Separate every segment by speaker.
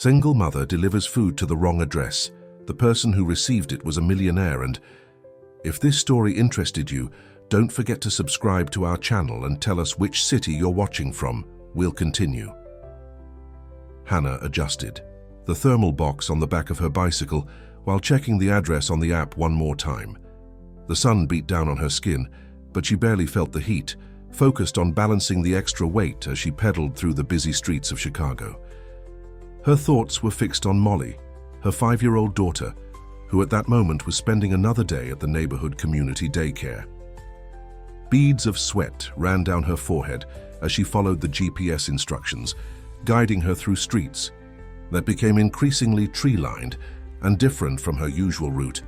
Speaker 1: Single mother delivers food to the wrong address. The person who received it was a millionaire, and if this story interested you, don't forget to subscribe to our channel and tell us which city you're watching from. We'll continue. Hannah adjusted the thermal box on the back of her bicycle while checking the address on the app one more time. The sun beat down on her skin, but she barely felt the heat, focused on balancing the extra weight as she pedaled through the busy streets of Chicago. Her thoughts were fixed on Molly, her 5-year-old daughter, who at that moment was spending another day at the neighborhood community daycare. Beads of sweat ran down her forehead as she followed the GPS instructions, guiding her through streets that became increasingly tree-lined and different from her usual route.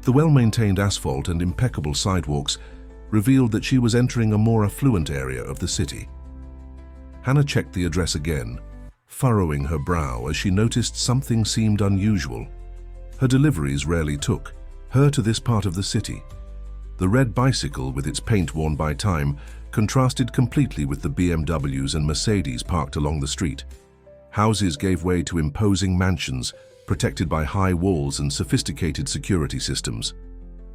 Speaker 1: The well-maintained asphalt and impeccable sidewalks revealed that she was entering a more affluent area of the city. Hannah checked the address again, furrowing her brow as she noticed something seemed unusual. Her deliveries rarely took her to this part of the city. The red bicycle, with its paint worn by time, contrasted completely with the BMWs and Mercedes parked along the street. Houses gave way to imposing mansions, protected by high walls and sophisticated security systems.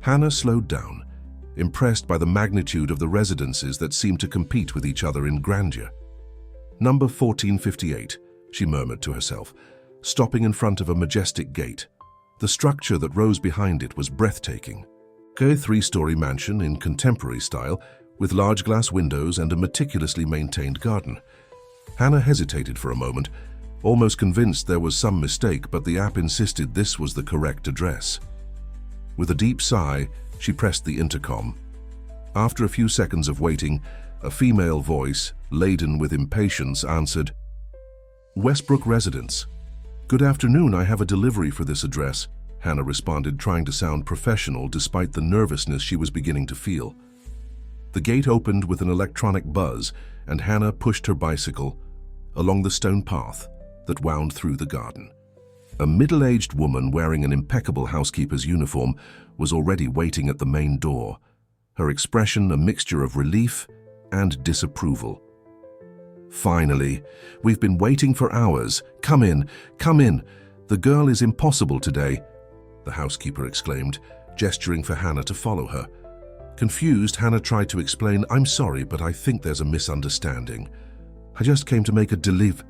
Speaker 1: Hannah slowed down, impressed by the magnitude of the residences that seemed to compete with each other in grandeur. Number 1458, she murmured to herself, stopping in front of a majestic gate. The structure that rose behind it was breathtaking. A 3-story mansion in contemporary style, with large glass windows and a meticulously maintained garden. Hannah hesitated for a moment, almost convinced there was some mistake, but the app insisted this was the correct address. With a deep sigh, she pressed the intercom. After a few seconds of waiting, a female voice, laden with impatience, answered, "Westbrook Residence. Good afternoon, I have a delivery for this address," Hannah responded, trying to sound professional despite the nervousness she was beginning to feel. The gate opened with an electronic buzz, and Hannah pushed her bicycle along the stone path that wound through the garden. A middle-aged woman wearing an impeccable housekeeper's uniform was already waiting at the main door, her expression a mixture of relief and disapproval. "Finally, we've been waiting for hours. Come in, come in. The girl is impossible today," the housekeeper exclaimed, gesturing for Hannah to follow her. Confused, Hannah tried to explain, "I'm sorry, but I think there's a misunderstanding. I just came to make a delivery."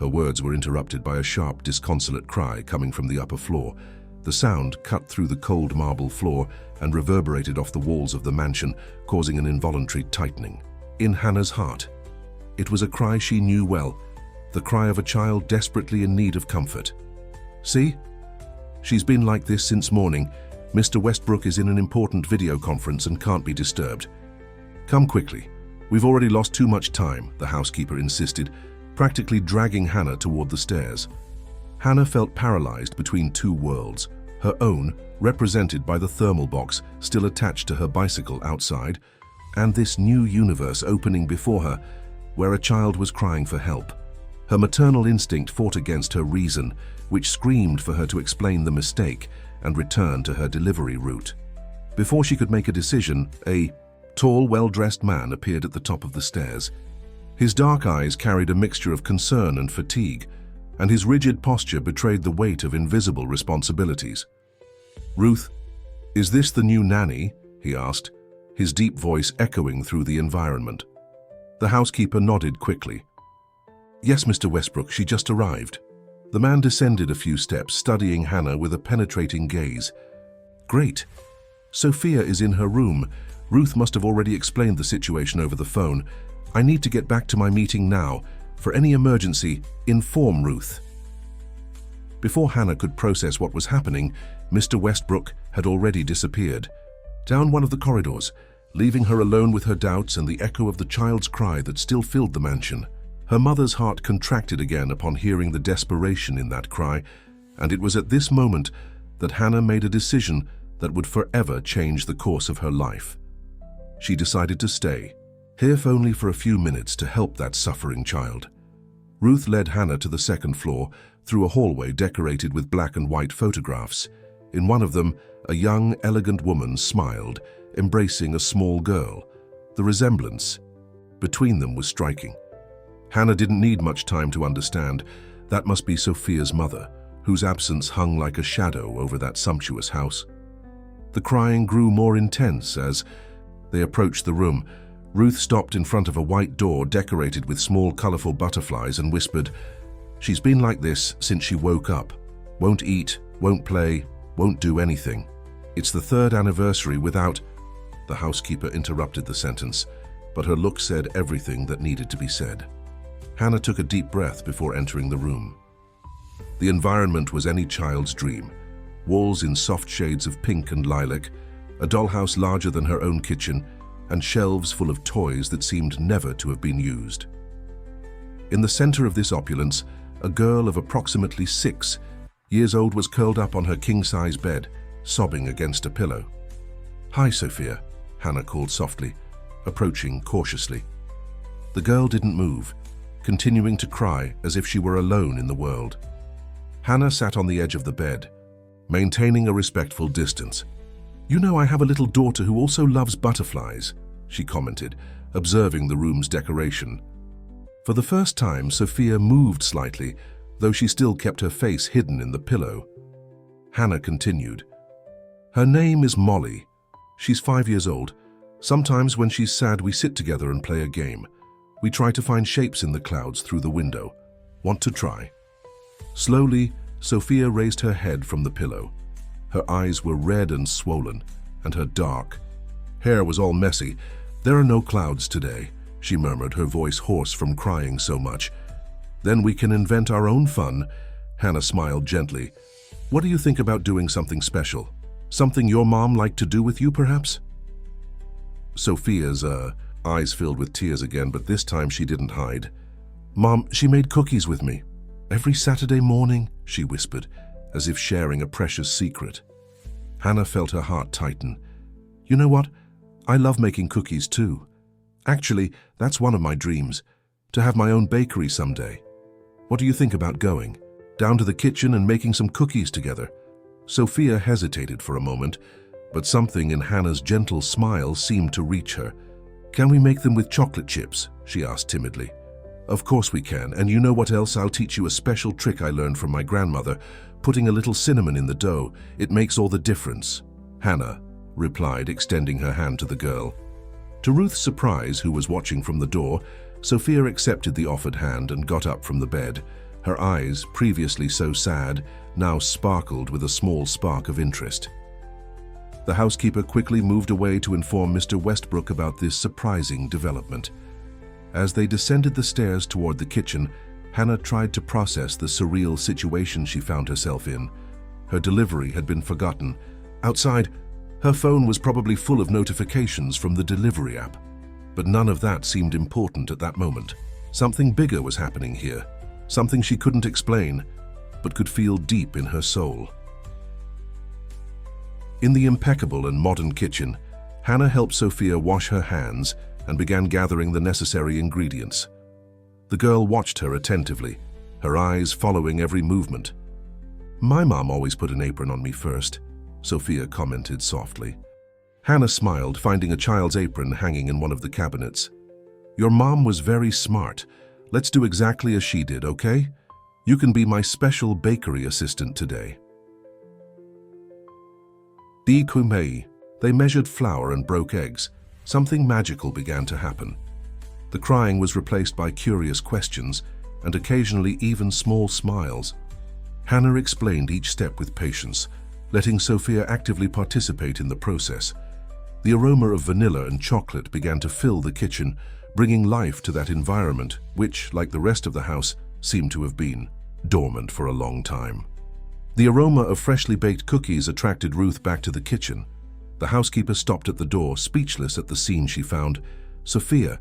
Speaker 1: Her words were interrupted by a sharp, disconsolate cry coming from the upper floor. The sound cut through the cold marble floor and reverberated off the walls of the mansion, causing an involuntary tightening in Hannah's heart. It was a cry she knew well, the cry of a child desperately in need of comfort. "See? She's been like this since morning. Mr. Westbrook is in an important video conference and can't be disturbed. Come quickly. We've already lost too much time," the housekeeper insisted, practically dragging Hannah toward the stairs. Hannah felt paralyzed between two worlds, her own, represented by the thermal box still attached to her bicycle outside, and this new universe opening before her, where a child was crying for help. Her maternal instinct fought against her reason, which screamed for her to explain the mistake and return to her delivery route. Before she could make a decision, a tall, well-dressed man appeared at the top of the stairs. His dark eyes carried a mixture of concern and fatigue, and his rigid posture betrayed the weight of invisible responsibilities. "Ruth, is this the new nanny?" he asked, his deep voice echoing through the environment. The housekeeper nodded quickly. "Yes, Mr. Westbrook, she just arrived." The man descended a few steps, studying Hannah with a penetrating gaze. "Great. Sophia is in her room. Ruth must have already explained the situation over the phone. I need to get back to my meeting now. For any emergency, inform Ruth." Before Hannah could process what was happening, Mr. Westbrook had already disappeared down one of the corridors, leaving her alone with her doubts and the echo of the child's cry that still filled the mansion. Her mother's heart contracted again upon hearing the desperation in that cry, and it was at this moment that Hannah made a decision that would forever change the course of her life. She decided to stay, if only for a few minutes, to help that suffering child. Ruth led Hannah to the second floor, through a hallway decorated with black and white photographs. In one of them, a young, elegant woman smiled, embracing a small girl. The resemblance between them was striking. Hannah didn't need much time to understand. That must be Sophia's mother, whose absence hung like a shadow over that sumptuous house. The crying grew more intense as they approached the room. Ruth stopped in front of a white door decorated with small, colorful butterflies and whispered, "She's been like this since she woke up. Won't eat, won't play, won't do anything. It's the 3rd anniversary without—" The housekeeper interrupted the sentence, but her look said everything that needed to be said. Hannah took a deep breath before entering the room. The environment was any child's dream. Walls in soft shades of pink and lilac, a dollhouse larger than her own kitchen, and shelves full of toys that seemed never to have been used. In the center of this opulence, a girl of approximately 6 years old was curled up on her king-size bed, sobbing against a pillow. "Hi, Sophia," Hannah called softly, approaching cautiously. The girl didn't move, continuing to cry as if she were alone in the world. Hannah sat on the edge of the bed, maintaining a respectful distance. "You know, I have a little daughter who also loves butterflies," she commented, observing the room's decoration. For the first time, Sophia moved slightly, though she still kept her face hidden in the pillow. Hannah continued, "Her name is Molly. She's 5 years old. Sometimes when she's sad, we sit together and play a game. We try to find shapes in the clouds through the window. Want to try?" Slowly, Sophia raised her head from the pillow. Her eyes were red and swollen, and her dark hair was all messy. "There are no clouds today," she murmured, her voice hoarse from crying so much. "Then we can invent our own fun." Hannah smiled gently. "What do you think about doing something special? Something your mom liked to do with you, perhaps?" Sophia's eyes filled with tears again, but this time she didn't hide. "Mom, she made cookies with me. Every Saturday morning," she whispered, as if sharing a precious secret. Hannah felt her heart tighten. "You know what? I love making cookies too. Actually, that's one of my dreams, to have my own bakery someday. What do you think about going down to the kitchen and making some cookies together?" Sophia hesitated for a moment, but something in Hannah's gentle smile seemed to reach her. "Can we make them with chocolate chips?" she asked timidly. "Of course we can, and you know what else? I'll teach you a special trick I learned from my grandmother, putting a little cinnamon in the dough. It makes all the difference." Hannah replied, extending her hand to the girl. To Ruth's surprise, who was watching from the door, Sophia accepted the offered hand and got up from the bed. Her eyes, previously so sad, now sparkled with a small spark of interest. The housekeeper quickly moved away to inform Mr. Westbrook about this surprising development. As they descended the stairs toward the kitchen, Hannah tried to process the surreal situation she found herself in. Her delivery had been forgotten. Outside, her phone was probably full of notifications from the delivery app. But none of that seemed important at that moment. Something bigger was happening here, something she couldn't explain, but could feel deep in her soul. In the impeccable and modern kitchen, Hannah helped Sophia wash her hands and began gathering the necessary ingredients. The girl watched her attentively, her eyes following every movement. "My mom always put an apron on me first," Sophia commented softly. Hannah smiled, finding a child's apron hanging in one of the cabinets. "Your mom was very smart. Let's do exactly as she did, okay? You can be my special bakery assistant today." Di Kumei. They measured flour and broke eggs. Something magical began to happen. The crying was replaced by curious questions and occasionally even small smiles. Hannah explained each step with patience, letting Sophia actively participate in the process. The aroma of vanilla and chocolate began to fill the kitchen, bringing life to that environment which, like the rest of the house, seemed to have been dormant for a long time. The aroma of freshly baked cookies attracted Ruth back to the kitchen. The housekeeper stopped at the door, speechless at the scene she found. Sophia,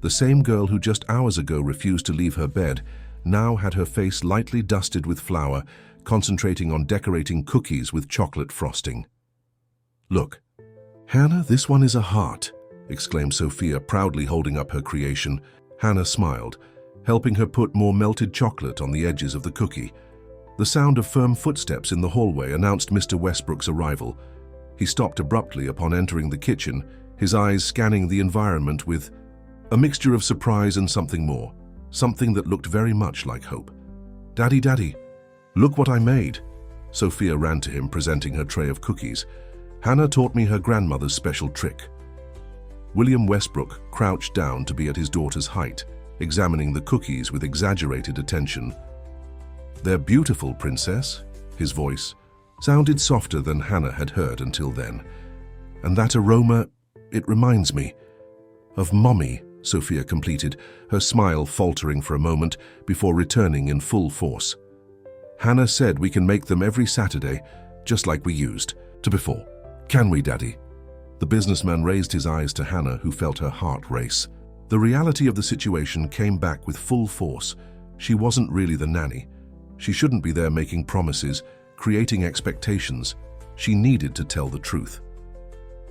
Speaker 1: the same girl who just hours ago refused to leave her bed, now had her face lightly dusted with flour, concentrating on decorating cookies with chocolate frosting. "Look, Hannah, this one is a heart," exclaimed Sophia, proudly holding up her creation. Hannah smiled, helping her put more melted chocolate on the edges of the cookie. The sound of firm footsteps in the hallway announced Mr. Westbrook's arrival. He stopped abruptly upon entering the kitchen, his eyes scanning the environment with a mixture of surprise and something more, something that looked very much like hope. "Daddy, Daddy, look what I made." Sophia ran to him, presenting her tray of cookies. "Hannah taught me her grandmother's special trick." William Westbrook crouched down to be at his daughter's height, examining the cookies with exaggerated attention. "They're beautiful, Princess." His voice sounded softer than Hannah had heard until then. "And that aroma, it reminds me of Mommy," Sophia completed, her smile faltering for a moment before returning in full force. "Hannah said we can make them every Saturday, just like we used to before. Can we, Daddy?" The businessman raised his eyes to Hannah, who felt her heart race. The reality of the situation came back with full force. She wasn't really the nanny. She shouldn't be there making promises, creating expectations. She needed to tell the truth.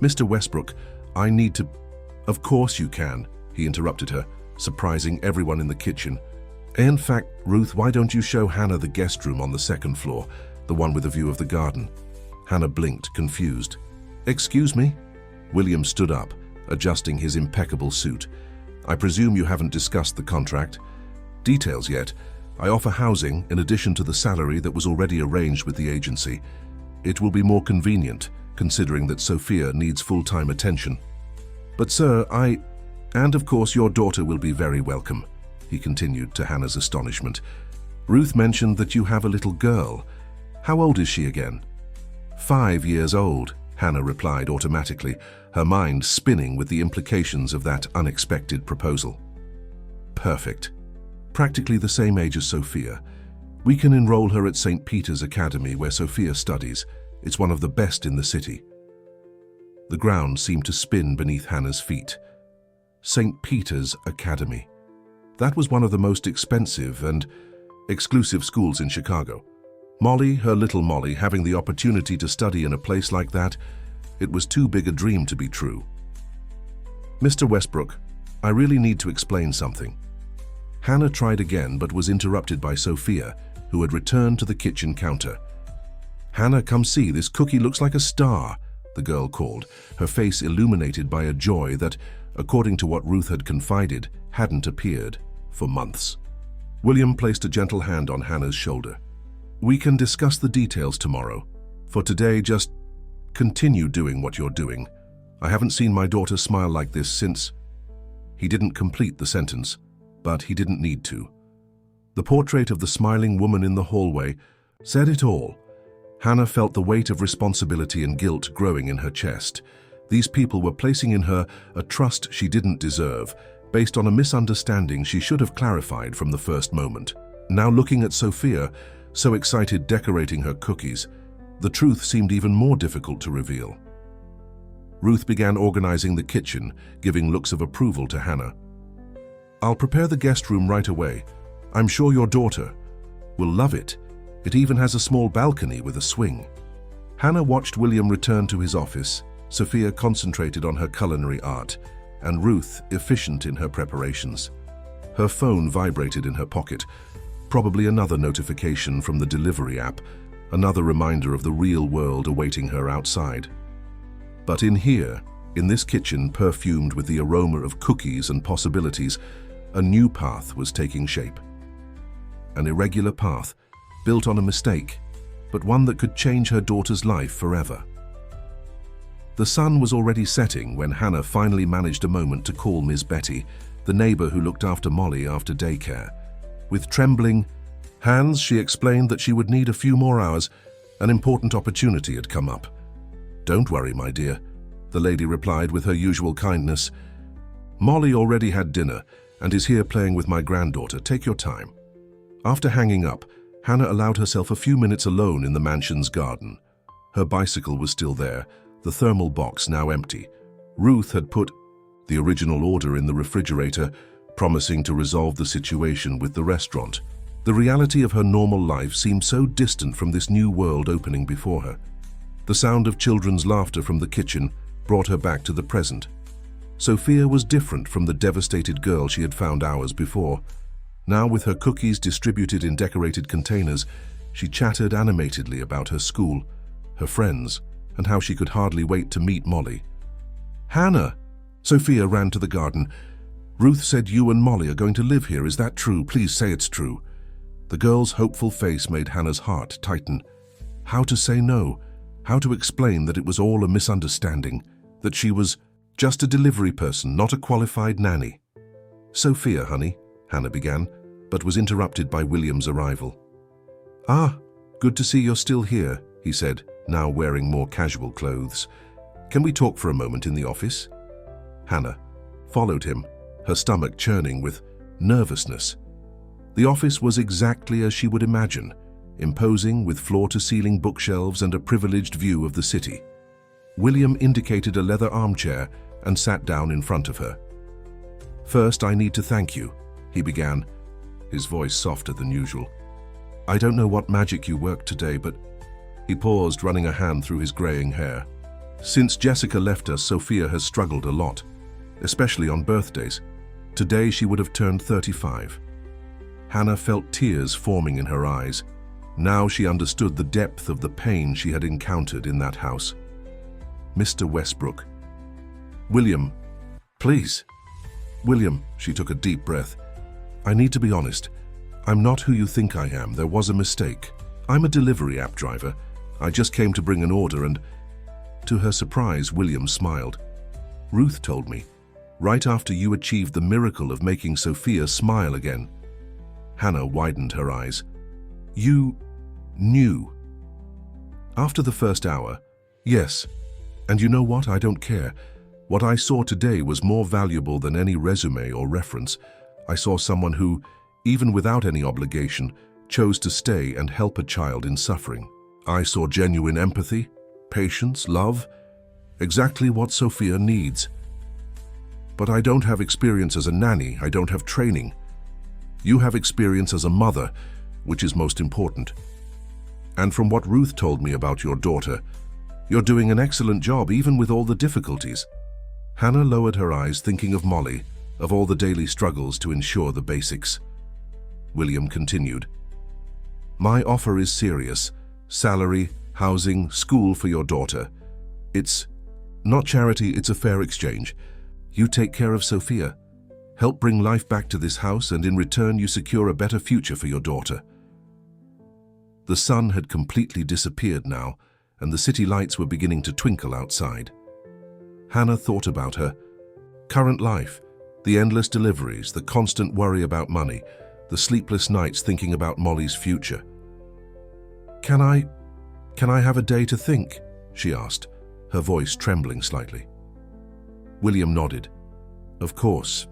Speaker 1: "Mr. Westbrook, I need to—" "Of course you can," he interrupted her, surprising everyone in the kitchen. "In fact, Ruth, why don't you show Hannah the guest room on the second floor, the one with a view of the garden?" Hannah blinked, confused. "Excuse me?" William stood up, adjusting his impeccable suit. "I presume you haven't discussed the contract?" "Details yet. I offer housing in addition to the salary that was already arranged with the agency. It will be more convenient, considering that Sophia needs full-time attention." "But sir, And of course your daughter will be very welcome," he continued to Hannah's astonishment. "Ruth mentioned that you have a little girl. How old is she again?" 5 years old, Hannah replied automatically, her mind spinning with the implications of that unexpected proposal. "Perfect. Practically the same age as Sophia. We can enroll her at St. Peter's Academy where Sophia studies. It's one of the best in the city." The ground seemed to spin beneath Hannah's feet. St. Peter's Academy. That was one of the most expensive and exclusive schools in Chicago. Molly, her little Molly, having the opportunity to study in a place like that, it was too big a dream to be true. "Mr. Westbrook, I really need to explain something." Hannah tried again but was interrupted by Sophia, who had returned to the kitchen counter. "Hannah, come see, this cookie looks like a star," the girl called, her face illuminated by a joy that, according to what Ruth had confided, hadn't appeared for months. William placed a gentle hand on Hannah's shoulder. "We can discuss the details tomorrow. For today, just continue doing what you're doing. I haven't seen my daughter smile like this since—" He didn't complete the sentence, but he didn't need to. The portrait of the smiling woman in the hallway said it all. Hannah felt the weight of responsibility and guilt growing in her chest. These people were placing in her a trust she didn't deserve, based on a misunderstanding she should have clarified from the first moment. Now looking at Sophia, so excited decorating her cookies, the truth seemed even more difficult to reveal. Ruth began organizing the kitchen, giving looks of approval to Hannah. "I'll prepare the guest room right away. I'm sure your daughter will love it. It even has a small balcony with a swing." Hannah watched William return to his office, Sophia concentrated on her culinary art, and Ruth efficient in her preparations. Her phone vibrated in her pocket, probably another notification from the delivery app, another reminder of the real world awaiting her outside. But in here, in this kitchen perfumed with the aroma of cookies and possibilities, a new path was taking shape. An irregular path, built on a mistake, but one that could change her daughter's life forever. The sun was already setting when Hannah finally managed a moment to call Miss Betty, the neighbor who looked after Molly after daycare. With trembling hands, she explained that she would need a few more hours. An important opportunity had come up. "Don't worry, my dear," the lady replied with her usual kindness. "Molly already had dinner and is here playing with my granddaughter. Take your time." After hanging up, Hannah allowed herself a few minutes alone in the mansion's garden. Her bicycle was still there, the thermal box now empty. Ruth had put the original order in the refrigerator, promising to resolve the situation with the restaurant. The reality of her normal life seemed so distant from this new world opening before her. The sound of children's laughter from the kitchen brought her back to the present. Sophia was different from the devastated girl she had found hours before. Now, with her cookies distributed in decorated containers, she chattered animatedly about her school, her friends, and how she could hardly wait to meet Molly. "Hannah!" Sophia ran to the garden. "Ruth said you and Molly are going to live here. Is that true? Please say it's true." The girl's hopeful face made Hannah's heart tighten. How to say no? How to explain that it was all a misunderstanding, that she was just a delivery person, not a qualified nanny? "Sophia, honey," Hannah began, but was interrupted by William's arrival. "Ah, good to see you're still here," he said, now wearing more casual clothes. "Can we talk for a moment in the office?" Hannah followed him, her stomach churning with nervousness. The office was exactly as she would imagine, imposing with floor-to-ceiling bookshelves and a privileged view of the city. William indicated a leather armchair and sat down in front of her. "First, I need to thank you," he began, his voice softer than usual. "I don't know what magic you worked today, but—" He paused, running a hand through his graying hair. "Since Jessica left us, Sophia has struggled a lot, especially on birthdays. Today she would have turned 35. Hannah felt tears forming in her eyes. Now she understood the depth of the pain she had encountered in that house. "Mr. Westbrook." "William, please." "William," she took a deep breath. "I need to be honest. I'm not who you think I am. There was a mistake. I'm a delivery app driver. I just came to bring an order and—" To her surprise, William smiled. "Ruth told me, right after you achieved the miracle of making Sophia smile again." Hannah widened her eyes. "You knew?" "After the first hour, yes. And you know what? I don't care. What I saw today was more valuable than any resume or reference. I saw someone who, even without any obligation, chose to stay and help a child in suffering. I saw genuine empathy, patience, love, exactly what Sophia needs. But I don't have experience as a nanny. I don't have training. You have experience as a mother, which is most important. And from what Ruth told me about your daughter, you're doing an excellent job even with all the difficulties." Hannah lowered her eyes, thinking of Molly, of all the daily struggles to ensure the basics. William continued, "My offer is serious. Salary, housing, school for your daughter. It's not charity, it's a fair exchange. You take care of Sophia, help bring life back to this house, and in return you secure a better future for your daughter." The sun had completely disappeared now, and the city lights were beginning to twinkle outside. Hannah thought about her current life, the endless deliveries, the constant worry about money, the sleepless nights thinking about Molly's future. Can I have a day to think?" she asked, her voice trembling slightly. William nodded. "Of course,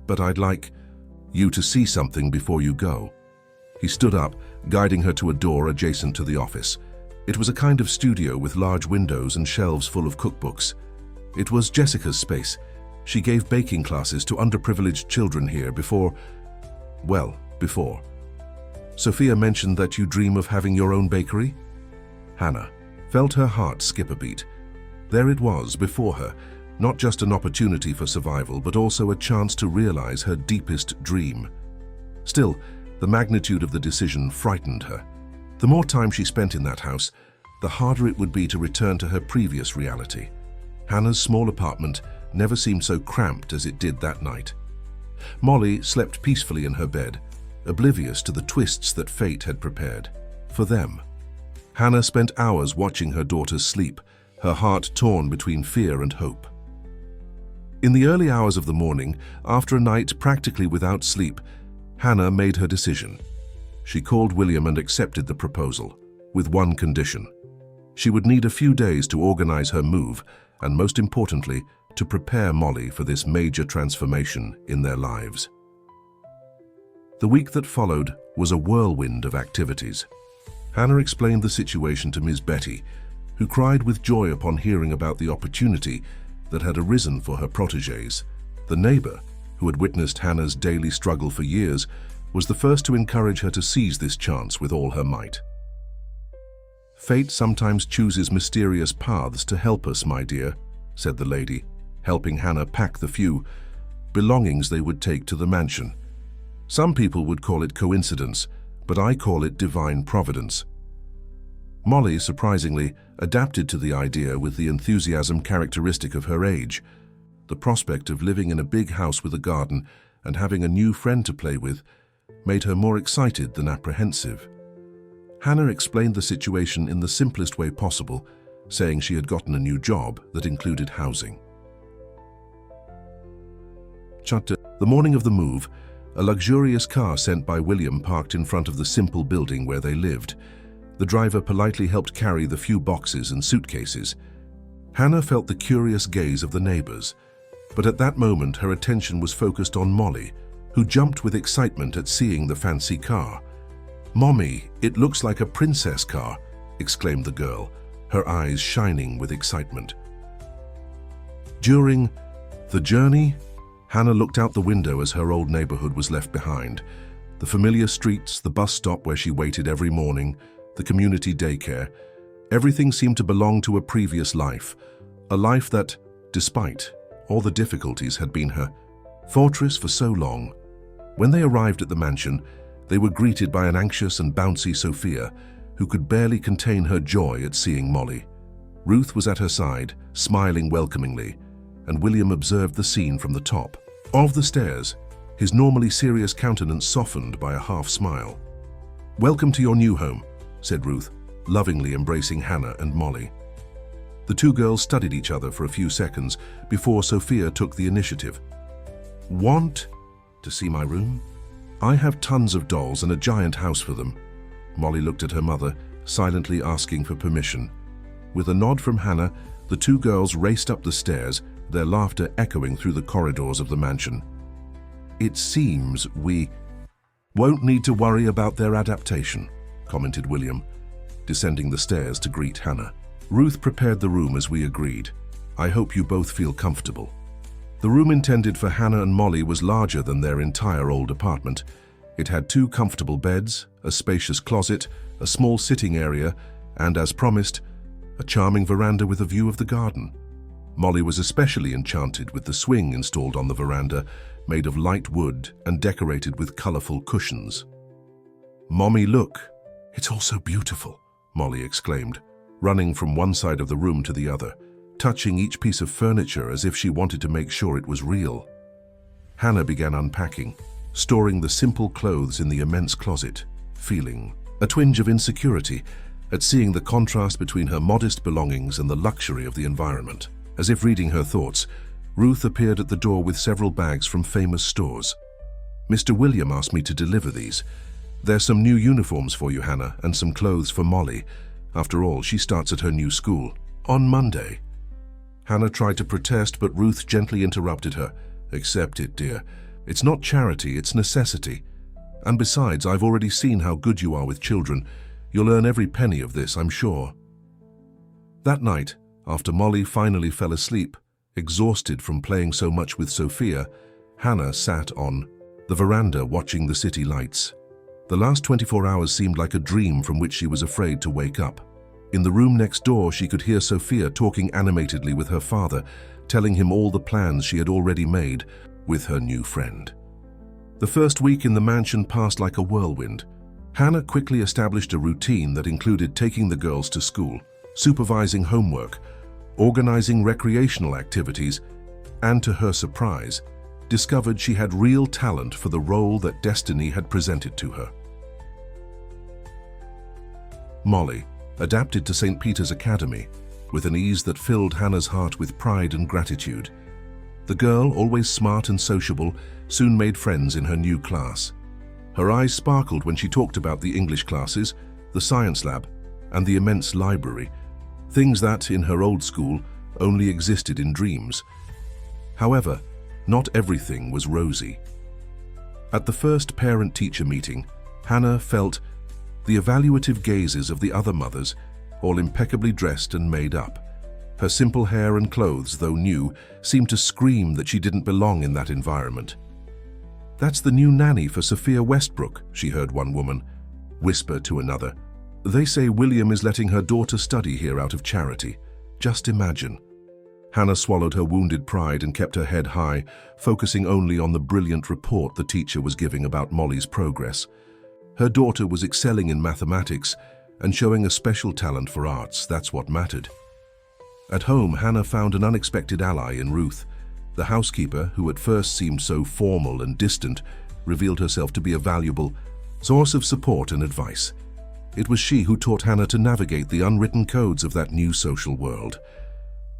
Speaker 1: but I'd like you to see something before you go." He stood up, guiding her to a door adjacent to the office. It was a kind of studio with large windows and shelves full of cookbooks. It was Jessica's space. She gave baking classes to underprivileged children here before. Sophia mentioned that you dream of having your own bakery. Hannah felt her heart skip a beat. There it was before her, not just an opportunity for survival, but also a chance to realize her deepest dream. Still, the magnitude of the decision frightened her. The more time she spent in that house, the harder it would be to return to her previous reality. Hannah's small apartment never seemed so cramped as it did that night. Molly slept peacefully in her bed, oblivious to the twists that fate had prepared for them. Hannah spent hours watching her daughter sleep, her heart torn between fear and hope. In the early hours of the morning, after a night practically without sleep, Hannah made her decision. She called William and accepted the proposal, with one condition. She would need a few days to organize her move, and most importantly, to prepare Molly for this major transformation in their lives. The week that followed was a whirlwind of activities. Hannah explained the situation to Ms. Betty, who cried with joy upon hearing about the opportunity that had arisen for her protégés. The neighbor, who had witnessed Hannah's daily struggle for years, was the first to encourage her to seize this chance with all her might. "Fate sometimes chooses mysterious paths to help us, my dear," said the lady, helping Hannah pack the few belongings they would take to the mansion. "Some people would call it coincidence, but I call it divine providence." Molly, surprisingly, adapted to the idea with the enthusiasm characteristic of her age. The prospect of living in a big house with a garden and having a new friend to play with made her more excited than apprehensive. Hannah explained the situation in the simplest way possible, saying she had gotten a new job that included housing. The morning of the move, a luxurious car sent by William parked in front of the simple building where they lived. The driver politely helped carry the few boxes and suitcases. Hannah felt the curious gaze of the neighbors, but at that moment her attention was focused on Molly, who jumped with excitement at seeing the fancy car. "Mommy, it looks like a princess car," exclaimed the girl, her eyes shining with excitement. During the journey, Hannah looked out the window as her old neighborhood was left behind. The familiar streets, the bus stop where she waited every morning, the community daycare, everything seemed to belong to a previous life, a life that, despite all the difficulties, had been her fortress for so long. When they arrived at the mansion, they were greeted by an anxious and bouncy Sophia, who could barely contain her joy at seeing Molly. Ruth was at her side, smiling welcomingly, and William observed the scene from the top of the stairs, his normally serious countenance softened by a half smile. "Welcome to your new home," said Ruth, lovingly embracing Hannah and Molly. The two girls studied each other for a few seconds before Sophia took the initiative. "Want to see my room? I have tons of dolls and a giant house for them." Molly looked at her mother, silently asking for permission. With a nod from Hannah, the two girls raced up the stairs, their laughter echoing through the corridors of the mansion. "It seems we won't need to worry about their adaptation," commented William, descending the stairs to greet Hannah. "Ruth prepared the room as we agreed. I hope you both feel comfortable." The room intended for Hannah and Molly was larger than their entire old apartment. It had 2 comfortable beds, a spacious closet, a small sitting area, and, as promised, a charming veranda with a view of the garden. Molly was especially enchanted with the swing installed on the veranda, made of light wood and decorated with colorful cushions. "Mommy, look! It's all so beautiful," Molly exclaimed, running from one side of the room to the other, touching each piece of furniture as if she wanted to make sure it was real. Hannah began unpacking, storing the simple clothes in the immense closet, feeling a twinge of insecurity at seeing the contrast between her modest belongings and the luxury of the environment. As if reading her thoughts, Ruth appeared at the door with several bags from famous stores. "Mr. William asked me to deliver these. There's some new uniforms for you, Hannah, and some clothes for Molly. After all, she starts at her new school on Monday." Hannah tried to protest, but Ruth gently interrupted her. "Accept it, dear. It's not charity, it's necessity. And besides, I've already seen how good you are with children. You'll earn every penny of this, I'm sure." That night, after Molly finally fell asleep, exhausted from playing so much with Sophia, Hannah sat on the veranda watching the city lights. The last 24 hours seemed like a dream from which she was afraid to wake up. In the room next door, she could hear Sophia talking animatedly with her father, telling him all the plans she had already made with her new friend. The first week in the mansion passed like a whirlwind. Hannah quickly established a routine that included taking the girls to school, supervising homework, organizing recreational activities, and to her surprise, discovered she had real talent for the role that destiny had presented to her. Molly adapted to St. Peter's Academy with an ease that filled Hannah's heart with pride and gratitude. The girl, always smart and sociable, soon made friends in her new class. Her eyes sparkled when she talked about the English classes, the science lab, and the immense library, things that, in her old school, only existed in dreams. However, not everything was rosy. At the first parent-teacher meeting, Hannah felt the evaluative gazes of the other mothers, all impeccably dressed and made up. Her simple hair and clothes, though new, seemed to scream that she didn't belong in that environment. "That's the new nanny for Sophia Westbrook," she heard one woman whisper to another. "They say William is letting her daughter study here out of charity. Just imagine." Hannah swallowed her wounded pride and kept her head high, focusing only on the brilliant report the teacher was giving about Molly's progress. Her daughter was excelling in mathematics and showing a special talent for arts. That's what mattered. At home, Hannah found an unexpected ally in Ruth. The housekeeper, who at first seemed so formal and distant, revealed herself to be a valuable source of support and advice. It was she who taught Hannah to navigate the unwritten codes of that new social world.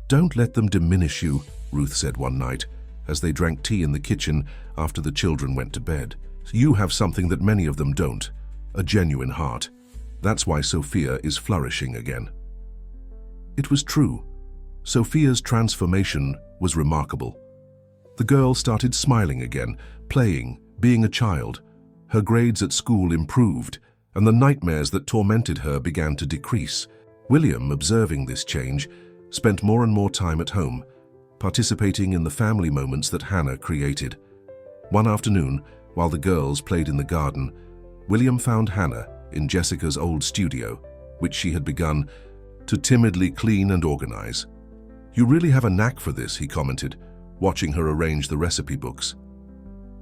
Speaker 1: "Don't let them diminish you," Ruth said one night, as they drank tea in the kitchen after the children went to bed. "You have something that many of them don't, a genuine heart. That's why Sophia is flourishing again." It was true. Sophia's transformation was remarkable. The girl started smiling again, playing, being a child. Her grades at school improved, and the nightmares that tormented her began to decrease. William, observing this change, spent more and more time at home, participating in the family moments that Hannah created. One afternoon, while the girls played in the garden, William found Hannah in Jessica's old studio, which she had begun to timidly clean and organize. "You really have a knack for this," he commented, watching her arrange the recipe books.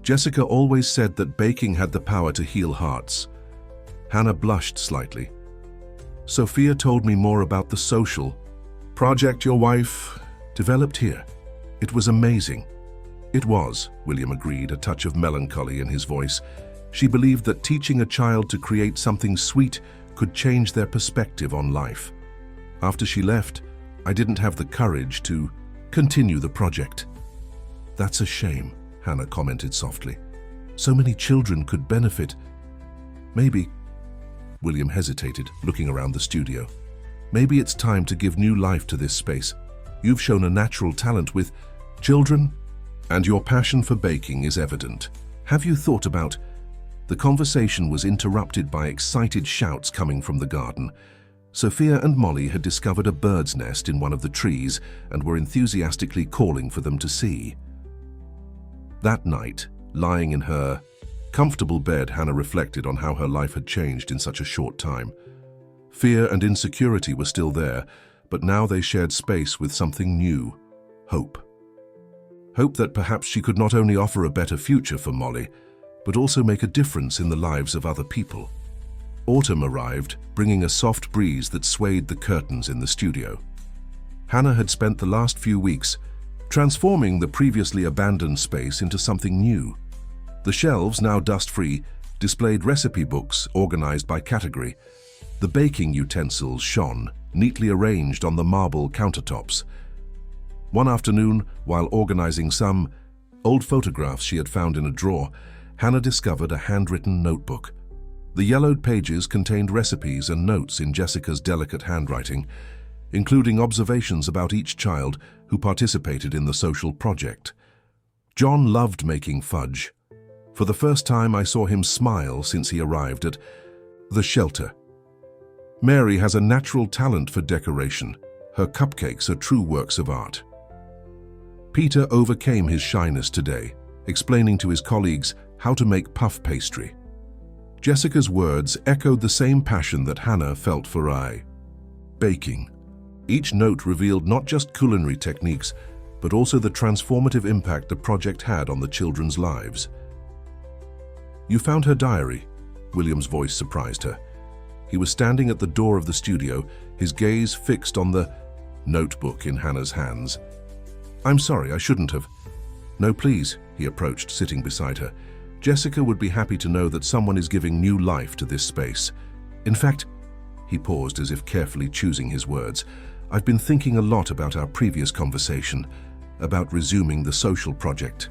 Speaker 1: Jessica always said that baking had the power to heal hearts. Hannah blushed slightly. "Sophia told me more about the social project your wife developed here. It was amazing." "It was," William agreed, a touch of melancholy in his voice. "She believed that teaching a child to create something sweet could change their perspective on life. After she left, I didn't have the courage to continue the project." "That's a shame," Hannah commented softly. "So many children could benefit." "Maybe," William hesitated, looking around the studio. "Maybe it's time to give new life to this space. You've shown a natural talent with children, and your passion for baking is evident. Have you thought about—" The conversation was interrupted by excited shouts coming from the garden. Sophia and Molly had discovered a bird's nest in one of the trees and were enthusiastically calling for them to see. That night, lying in her comfortable bed, Hannah reflected on how her life had changed in such a short time. Fear and insecurity were still there, but now they shared space with something new: hope. Hope that perhaps she could not only offer a better future for Molly, but also make a difference in the lives of other people. Autumn arrived, bringing a soft breeze that swayed the curtains in the studio. Hannah had spent the last few weeks transforming the previously abandoned space into something new. The shelves, now dust-free, displayed recipe books organized by category. The baking utensils shone, neatly arranged on the marble countertops. One afternoon, while organizing some old photographs she had found in a drawer, Hannah discovered a handwritten notebook. The yellowed pages contained recipes and notes in Jessica's delicate handwriting, including observations about each child who participated in the social project. John loved making fudge. For the first time, I saw him smile since he arrived at the shelter. Mary has a natural talent for decoration. Her cupcakes are true works of art. Peter overcame his shyness today, explaining to his colleagues how to make puff pastry. Jessica's words echoed the same passion that Hannah felt for baking. Each note revealed not just culinary techniques, but also the transformative impact the project had on the children's lives. "You found her diary?" William's voice surprised her. He was standing at the door of the studio, his gaze fixed on the notebook in Hannah's hands. "I'm sorry, I shouldn't have." "No, please," he approached, sitting beside her. "Jessica would be happy to know that someone is giving new life to this space. In fact," he paused as if carefully choosing his words, "I've been thinking a lot about our previous conversation, about resuming the social project."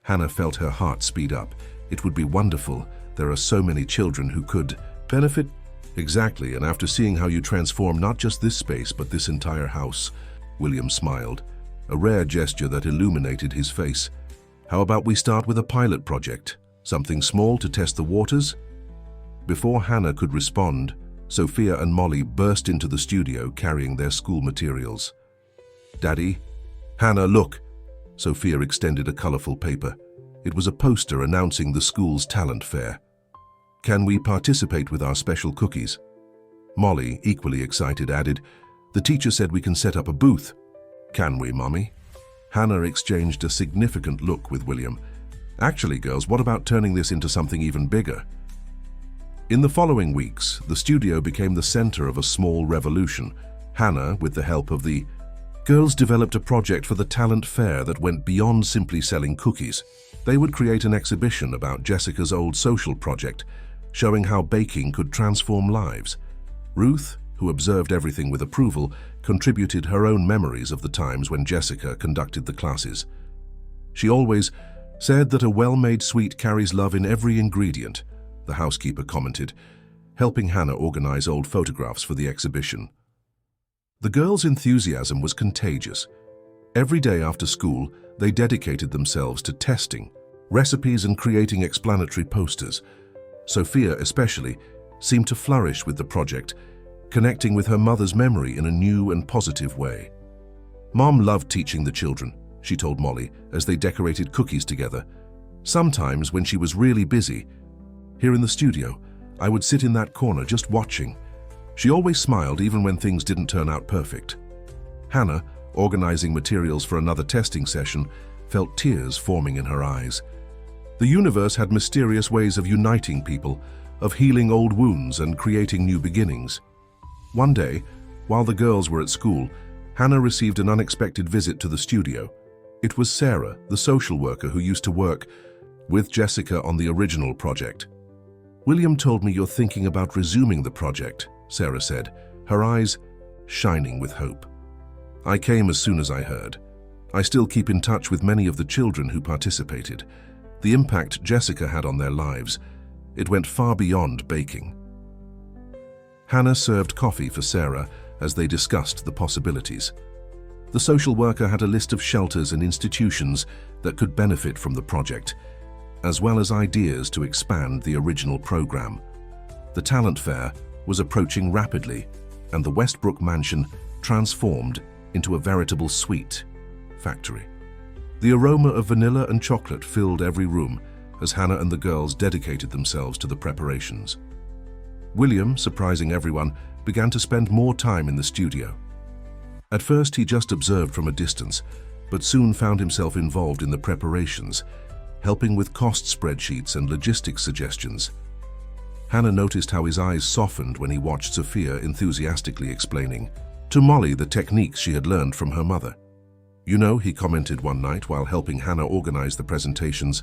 Speaker 1: Hannah felt her heart speed up. It would be wonderful. There are so many children who could benefit. "Exactly, and after seeing how you transform not just this space, but this entire house," William smiled, a rare gesture that illuminated his face. "How about we start with a pilot project? Something small to test the waters?" Before Hannah could respond, Sophia and Molly burst into the studio carrying their school materials. "Daddy?" "Hannah, look!" Sophia extended a colorful paper. It was a poster announcing the school's talent fair. "Can we participate with our special cookies?" Molly, equally excited, added, "The teacher said we can set up a booth." "Can we, Mommy?" Hannah exchanged a significant look with William. "Actually, girls, what about turning this into something even bigger?" In the following weeks, the studio became the center of a small revolution. Hannah, with the help of the girls, developed a project for the talent fair that went beyond simply selling cookies. They would create an exhibition about Jessica's old social project, showing how baking could transform lives. Ruth, who observed everything with approval, contributed her own memories of the times when Jessica conducted the classes. She always said that a well-made sweet carries love in every ingredient, the housekeeper commented, helping Hannah organize old photographs for the exhibition. The girls' enthusiasm was contagious. Every day after school, they dedicated themselves to testing recipes and creating explanatory posters. Sophia, especially, seemed to flourish with the project, connecting with her mother's memory in a new and positive way. Mom loved teaching the children, she told Molly as they decorated cookies together. Sometimes, when she was really busy, here in the studio, I would sit in that corner just watching. She always smiled even when things didn't turn out perfect. Hannah, organizing materials for another testing session, felt tears forming in her eyes. The universe had mysterious ways of uniting people, of healing old wounds and creating new beginnings. One day, while the girls were at school, Hannah received an unexpected visit to the studio. It was Sarah, the social worker who used to work with Jessica on the original project. "William told me you're thinking about resuming the project," Sarah said, her eyes shining with hope. "I came as soon as I heard. I still keep in touch with many of the children who participated. The impact Jessica had on their lives, it went far beyond baking." Hannah served coffee for Sarah as they discussed the possibilities. The social worker had a list of shelters and institutions that could benefit from the project, as well as ideas to expand the original program. The talent fair was approaching rapidly, and the Westbrook mansion transformed into a veritable sweet factory. The aroma of vanilla and chocolate filled every room as Hannah and the girls dedicated themselves to the preparations. William, surprising everyone, began to spend more time in the studio. At first, he just observed from a distance, but soon found himself involved in the preparations, helping with cost spreadsheets and logistics suggestions. Hannah noticed how his eyes softened when he watched Sophia enthusiastically explaining to Molly the techniques she had learned from her mother. "You know," he commented one night while helping Hannah organize the presentations,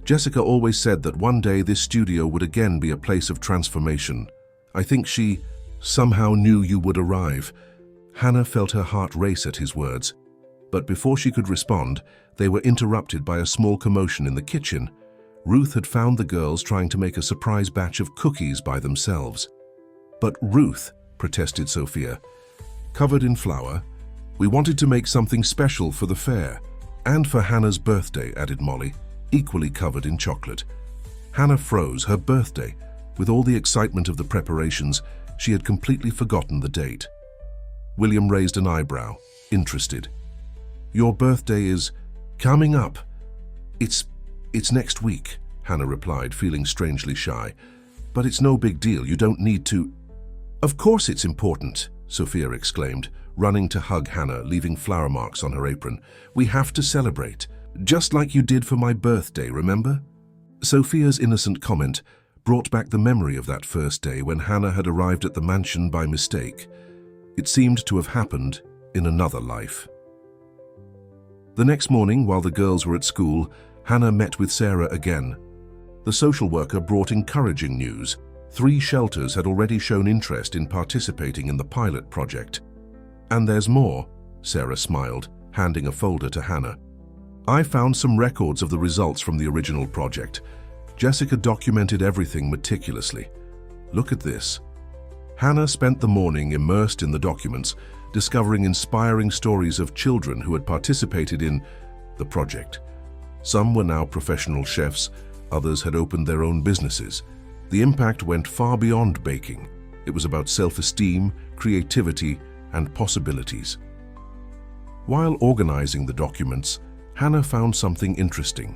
Speaker 1: "Jessica always said that one day this studio would again be a place of transformation. I think she somehow knew you would arrive." Hannah felt her heart race at his words, but before she could respond, they were interrupted by a small commotion in the kitchen. Ruth had found the girls trying to make a surprise batch of cookies by themselves. "But Ruth," protested Sophia, "covered in flour. We wanted to make something special for the fair, and for Hannah's birthday," added Molly, equally covered in chocolate. Hannah froze. Her birthday. With all the excitement of the preparations, she had completely forgotten the date. William raised an eyebrow, interested. "Your birthday is coming up. It's next week," Hannah replied, feeling strangely shy. "But it's no big deal. You don't need to." "Of course it's important," Sophia exclaimed, running to hug Hannah, leaving flour marks on her apron. "We have to celebrate, just like you did for my birthday, remember?" Sophia's innocent comment brought back the memory of that first day when Hannah had arrived at the mansion by mistake. It seemed to have happened in another life. The next morning, while the girls were at school, Hannah met with Sarah again. The social worker brought encouraging news. 3 shelters had already shown interest in participating in the pilot project. "And there's more," Sarah smiled, handing a folder to Hannah. "I found some records of the results from the original project. Jessica documented everything meticulously. Look at this." Hannah spent the morning immersed in the documents, discovering inspiring stories of children who had participated in the project. Some were now professional chefs, others had opened their own businesses. The impact went far beyond baking. It was about self-esteem, creativity, and possibilities. While organizing the documents, Hannah found something interesting.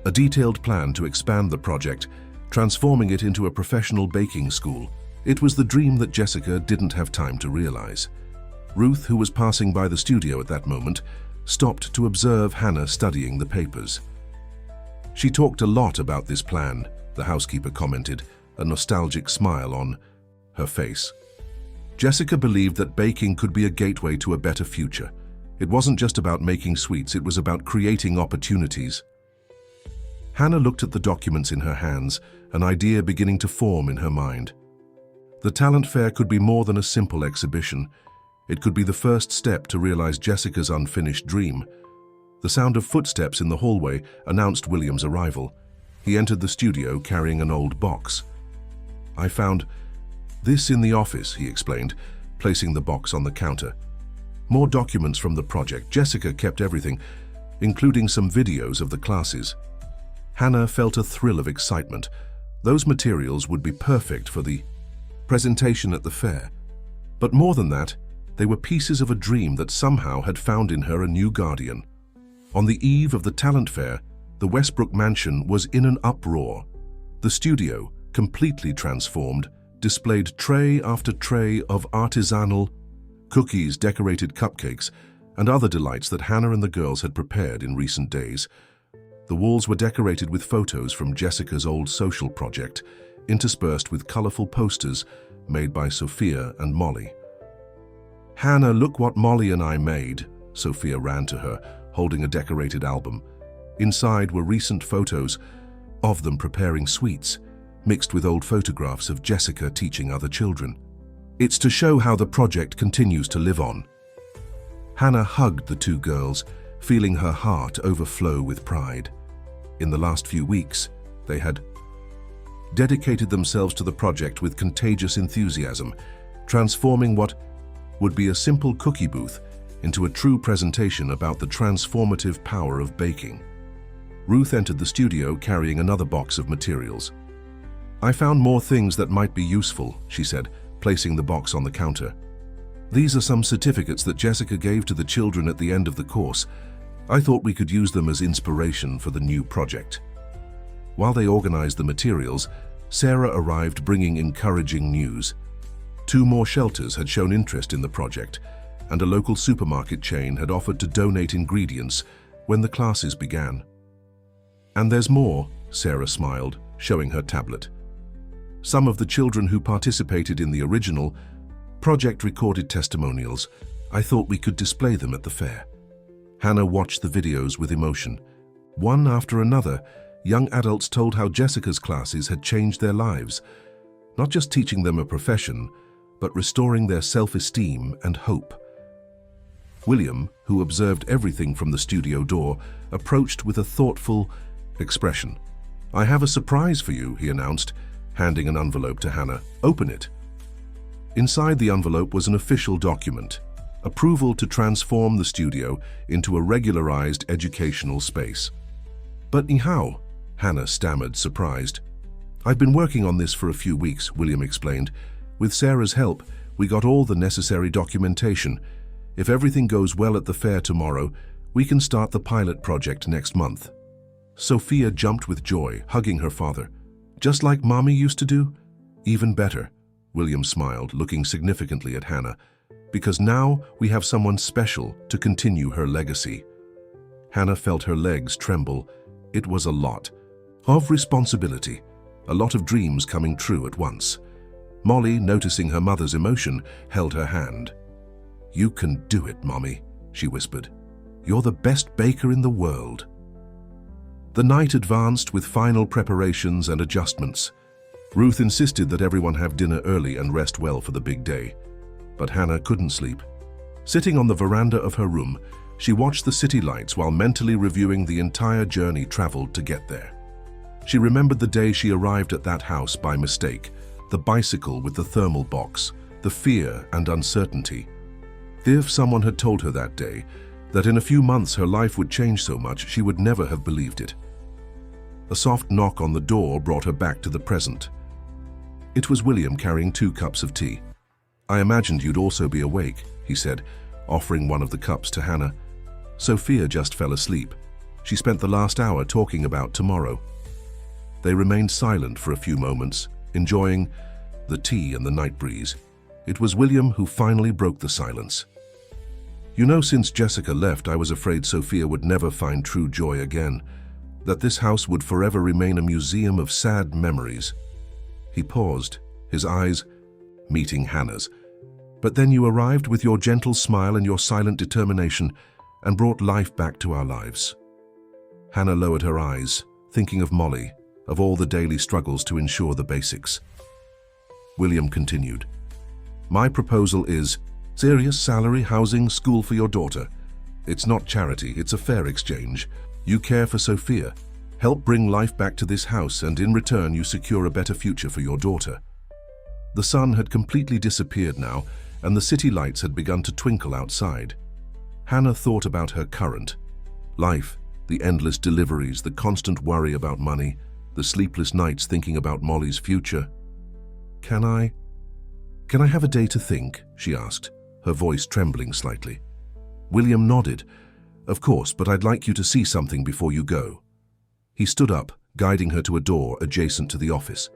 Speaker 1: A detailed plan to expand the project, transforming it into a professional baking school. It was the dream that Jessica didn't have time to realize. Ruth, who was passing by the studio at that moment, stopped to observe Hannah studying the papers. "She talked a lot about this plan," the housekeeper commented, a nostalgic smile on her face. Jessica believed that baking could be a gateway to a better future. It wasn't just about making sweets, it was about creating opportunities. Hannah looked at the documents in her hands, an idea beginning to form in her mind. The talent fair could be more than a simple exhibition. It could be the first step to realize Jessica's unfinished dream. The sound of footsteps in the hallway announced William's arrival. He entered the studio carrying an old box. "I found this in the office," he explained, placing the box on the counter. More documents from the project. Jessica kept everything, including some videos of the classes. Hannah felt a thrill of excitement. Those materials would be perfect for the presentation at the fair. But more than that, they were pieces of a dream that somehow had found in her a new guardian. On the eve of the talent fair, the Westbrook mansion was in an uproar. The studio, completely transformed, displayed tray after tray of artisanal cookies, decorated cupcakes, and other delights that Hannah and the girls had prepared in recent days. The walls were decorated with photos from Jessica's old social project, interspersed with colorful posters made by Sophia and Molly. "Hannah, look what Molly and I made," Sophia ran to her, holding a decorated album. Inside were recent photos of them preparing sweets, mixed with old photographs of Jessica teaching other children. "It's to show how the project continues to live on." Hannah hugged the two girls, feeling her heart overflow with pride. In the last few weeks, they had dedicated themselves to the project with contagious enthusiasm, transforming what would be a simple cookie booth into a true presentation about the transformative power of baking. Ruth entered the studio carrying another box of materials. "I found more things that might be useful," she said, placing the box on the counter. "These are some certificates that Jessica gave to the children at the end of the course. I thought we could use them as inspiration for the new project." While they organized the materials, Sarah arrived bringing encouraging news. 2 more shelters had shown interest in the project, and a local supermarket chain had offered to donate ingredients when the classes began. "And there's more," Sarah smiled, showing her tablet. "Some of the children who participated in the original project recorded testimonials. I thought we could display them at the fair." Hannah watched the videos with emotion. One after another, young adults told how Jessica's classes had changed their lives, not just teaching them a profession, but restoring their self-esteem and hope. William, who observed everything from the studio door, approached with a thoughtful expression. "I have a surprise for you," he announced, handing an envelope to Hannah. "Open it." Inside the envelope was an official document, approval to transform the studio into a regularized educational space. "But how?" Hannah stammered, surprised. "I've been working on this for a few weeks," William explained. "With Sarah's help, we got all the necessary documentation. If everything goes well at the fair tomorrow, we can start the pilot project next month." Sophia jumped with joy, hugging her father. "Just like Mommy used to do?" "Even better," William smiled, looking significantly at Hannah. "Because now we have someone special to continue her legacy." Hannah felt her legs tremble. It was a lot of responsibility, a lot of dreams coming true at once. Molly, noticing her mother's emotion, held her hand. "You can do it, Mommy," she whispered. "You're the best baker in the world." The night advanced with final preparations and adjustments. Ruth insisted that everyone have dinner early and rest well for the big day. But Hannah couldn't sleep. Sitting on the veranda of her room, she watched the city lights while mentally reviewing the entire journey traveled to get there. She remembered the day she arrived at that house by mistake, the bicycle with the thermal box, the fear and uncertainty. If someone had told her that day that in a few months her life would change so much, she would never have believed it. A soft knock on the door brought her back to the present. It was William carrying 2 cups of tea. "I imagined you'd also be awake," he said, offering one of the cups to Hannah. Sophia just fell asleep. She spent the last hour talking about tomorrow. They remained silent for a few moments, enjoying the tea and the night breeze. It was William who finally broke the silence. "You know, since Jessica left, I was afraid Sophia would never find true joy again, that this house would forever remain a museum of sad memories." He paused, his eyes meeting Hannah's. "But then you arrived with your gentle smile and your silent determination and brought life back to our lives." Hannah lowered her eyes, thinking of Molly, of all the daily struggles to ensure the basics. William continued, "My proposal is serious salary, housing, school for your daughter. It's not charity, it's a fair exchange. You care for Sophia, help bring life back to this house, and in return you secure a better future for your daughter." The sun had completely disappeared now, and the city lights had begun to twinkle outside. Hannah thought about her current life, the endless deliveries, the constant worry about money, the sleepless nights thinking about Molly's future. Can I have a day to think?" she asked, her voice trembling slightly. William nodded. "Of course, but I'd like you to see something before you go." He stood up, guiding her to a door adjacent to the office.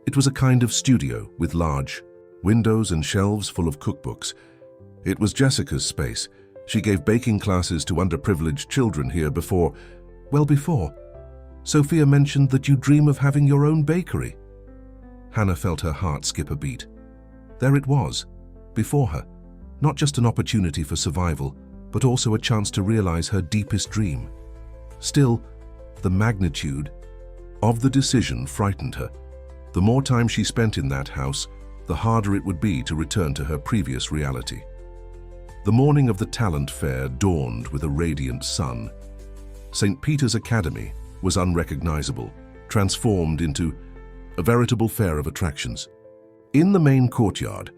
Speaker 1: It was a kind of studio with large windows and shelves full of cookbooks. It was Jessica's space. She gave baking classes to underprivileged children here before. Sophia mentioned that you dream of having your own bakery. Hannah felt her heart skip a beat. There it was, before her, not just an opportunity for survival, but also a chance to realize her deepest dream. Still, the magnitude of the decision frightened her. The more time she spent in that house, the harder it would be to return to her previous reality. The morning of the talent fair dawned with a radiant sun. St. Peter's Academy was unrecognizable, transformed into a veritable fair of attractions. In the main courtyard,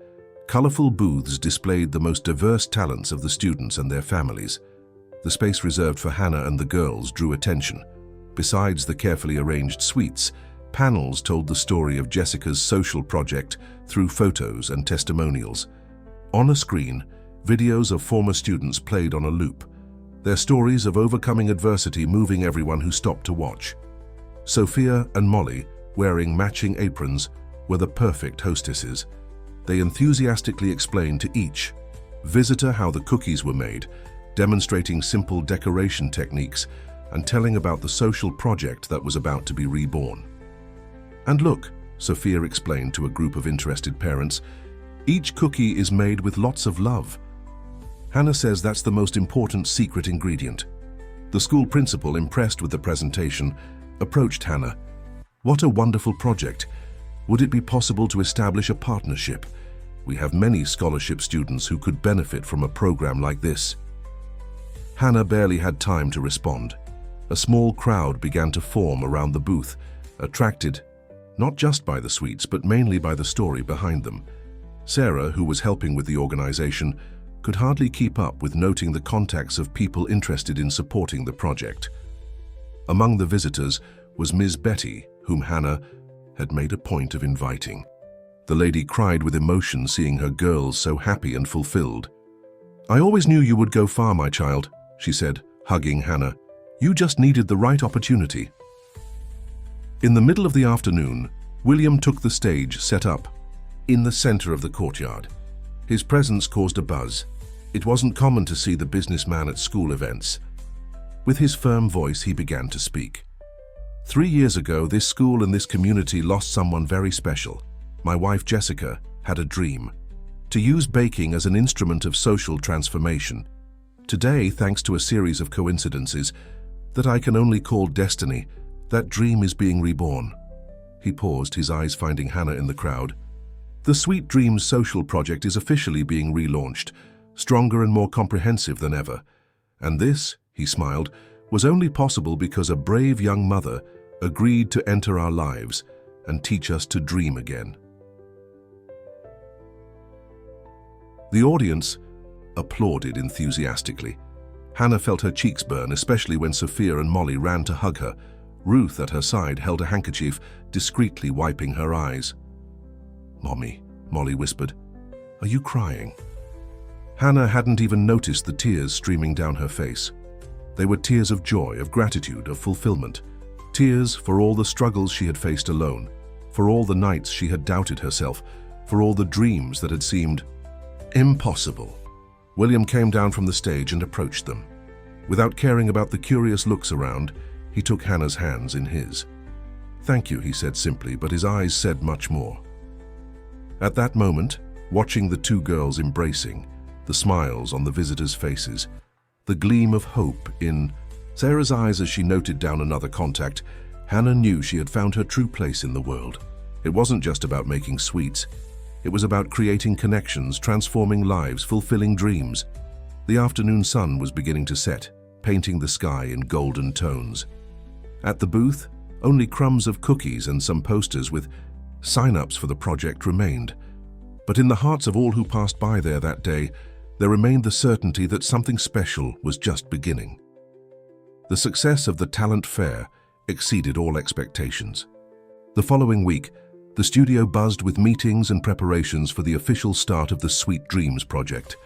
Speaker 1: colorful booths displayed the most diverse talents of the students and their families. The space reserved for Hannah and the girls drew attention. Besides the carefully arranged suites, panels told the story of Jessica's social project through photos and testimonials. On a screen, videos of former students played on a loop, their stories of overcoming adversity moving everyone who stopped to watch. Sophia and Molly, wearing matching aprons, were the perfect hostesses. They enthusiastically explained to each visitor how the cookies were made, demonstrating simple decoration techniques and telling about the social project that was about to be reborn. "And look," Sophia explained to a group of interested parents, "each cookie is made with lots of love." Hannah says that's the most important secret ingredient. The school principal, impressed with the presentation, approached Hannah. "What a wonderful project. Would it be possible to establish a partnership? We have many scholarship students who could benefit from a program like this." Hannah barely had time to respond. A small crowd began to form around the booth, attracted not just by the sweets, but mainly by the story behind them. Sarah, who was helping with the organization, could hardly keep up with noting the contacts of people interested in supporting the project. Among the visitors was Ms. Betty, whom Hannah had made a point of inviting. The lady cried with emotion seeing her girls so happy and fulfilled. "I always knew you would go far, my child," she said, hugging Hannah. "You just needed the right opportunity." In the middle of the afternoon, William took the stage set up in the center of the courtyard. His presence caused a buzz. It wasn't common to see the businessman at school events. With his firm voice, he began to speak. 3 years ago, this school and this community lost someone very special. My wife, Jessica, had a dream to use baking as an instrument of social transformation. Today, thanks to a series of coincidences that I can only call destiny, that dream is being reborn. He paused, his eyes finding Hannah in the crowd. The Sweet Dreams social project is officially being relaunched, stronger and more comprehensive than ever. And this, he smiled, was only possible because a brave young mother agreed to enter our lives and teach us to dream again. The audience applauded enthusiastically. Hannah felt her cheeks burn, especially when Sophia and Molly ran to hug her. Ruth, at her side, held a handkerchief, discreetly wiping her eyes. "Mommy," Molly whispered, "are you crying?" Hannah hadn't even noticed the tears streaming down her face. They were tears of joy, of gratitude, of fulfillment. Tears for all the struggles she had faced alone, for all the nights she had doubted herself, for all the dreams that had seemed impossible. William came down from the stage and approached them. Without caring about the curious looks around, he took Hannah's hands in his. "Thank you," he said simply, but his eyes said much more. At that moment, watching the two girls embracing, the smiles on the visitors' faces, the gleam of hope in Sarah's eyes as she noted down another contact, Hannah knew she had found her true place in the world. It wasn't just about making sweets. It was about creating connections, transforming lives, fulfilling dreams. The afternoon sun was beginning to set, painting the sky in golden tones. At the booth, only crumbs of cookies and some posters with sign-ups for the project remained. But in the hearts of all who passed by there that day, there remained the certainty that something special was just beginning. The success of the talent fair exceeded all expectations. The following week, the studio buzzed with meetings and preparations for the official start of the Sweet Dreams project.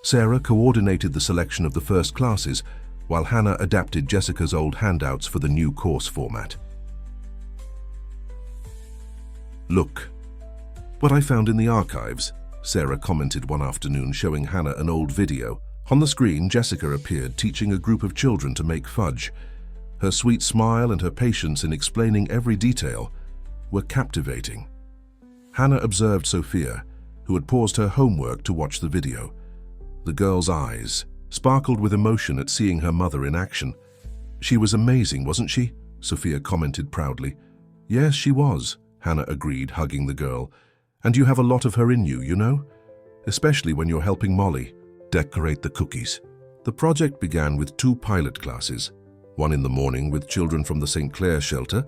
Speaker 1: Sarah coordinated the selection of the first classes, while Hannah adapted Jessica's old handouts for the new course format. "Look what I found in the archives," Sarah commented one afternoon, showing Hannah an old video. On the screen, Jessica appeared, teaching a group of children to make fudge. Her sweet smile and her patience in explaining every detail were captivating. Hannah observed Sophia, who had paused her homework to watch the video. The girl's eyes sparkled with emotion at seeing her mother in action. "She was amazing, wasn't she?" Sophia commented proudly. "Yes, she was," Hannah agreed, hugging the girl. "And you have a lot of her in you, you know? Especially when you're helping Molly decorate the cookies." The project began with 2 pilot classes, one in the morning with children from the St. Clair shelter,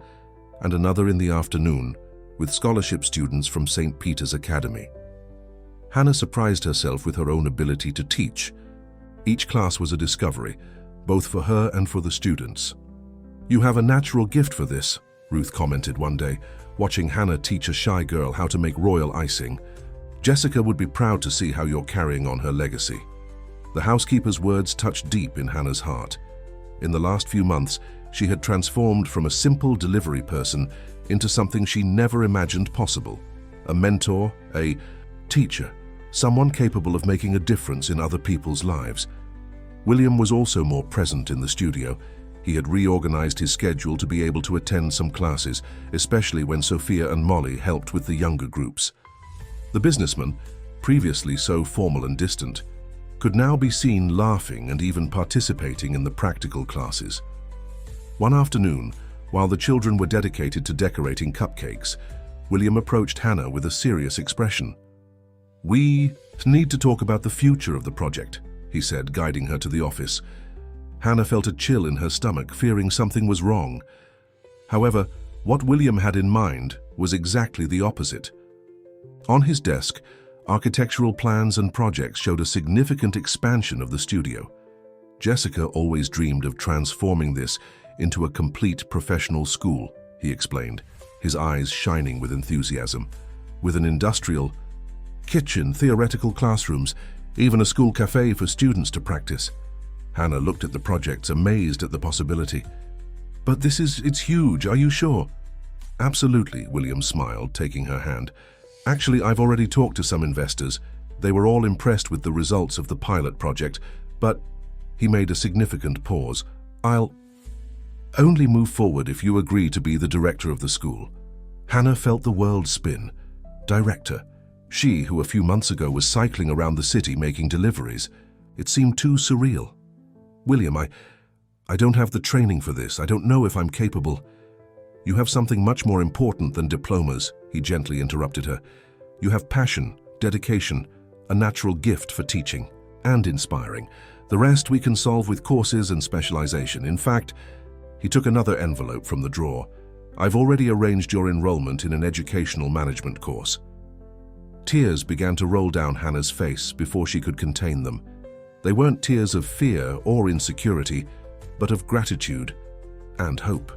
Speaker 1: and another in the afternoon with scholarship students from St. Peter's Academy. Hannah surprised herself with her own ability to teach. Each class was a discovery, both for her and for the students. "You have a natural gift for this," Ruth commented one day, watching Hannah teach a shy girl how to make royal icing. "Jessica would be proud to see how you're carrying on her legacy." The housekeeper's words touched deep in Hannah's heart. In the last few months, she had transformed from a simple delivery person into something she never imagined possible. A mentor, a teacher, someone capable of making a difference in other people's lives. William was also more present in the studio. He had reorganized his schedule to be able to attend some classes, especially when Sophia and Molly helped with the younger groups. The businessman, previously so formal and distant, could now be seen laughing and even participating in the practical classes. One afternoon, while the children were dedicated to decorating cupcakes, William approached Hannah with a serious expression. "We need to talk about the future of the project," he said, guiding her to the office. Hannah felt a chill in her stomach, fearing something was wrong. However, what William had in mind was exactly the opposite. On his desk, architectural plans and projects showed a significant expansion of the studio. "Jessica always dreamed of transforming this into a complete professional school," he explained, his eyes shining with enthusiasm. "With an industrial kitchen, theoretical classrooms, even a school cafe for students to practice." Hannah looked at the projects, amazed at the possibility. "But it's huge, are you sure?" "Absolutely," William smiled, taking her hand. "Actually, I've already talked to some investors. They were all impressed with the results of the pilot project, but..." He made a significant pause. "I'll only move forward if you agree to be the director of the school." Hannah felt the world spin. Director. She, who a few months ago was cycling around the city making deliveries. It seemed too surreal. "William, I don't have the training for this. I don't know if I'm capable." "You have something much more important than diplomas," he gently interrupted her. "You have passion, dedication, a natural gift for teaching and inspiring. The rest we can solve with courses and specialization. In fact," he took another envelope from the drawer, "I've already arranged your enrollment in an educational management course." Tears began to roll down Hannah's face before she could contain them. They weren't tears of fear or insecurity, but of gratitude and hope.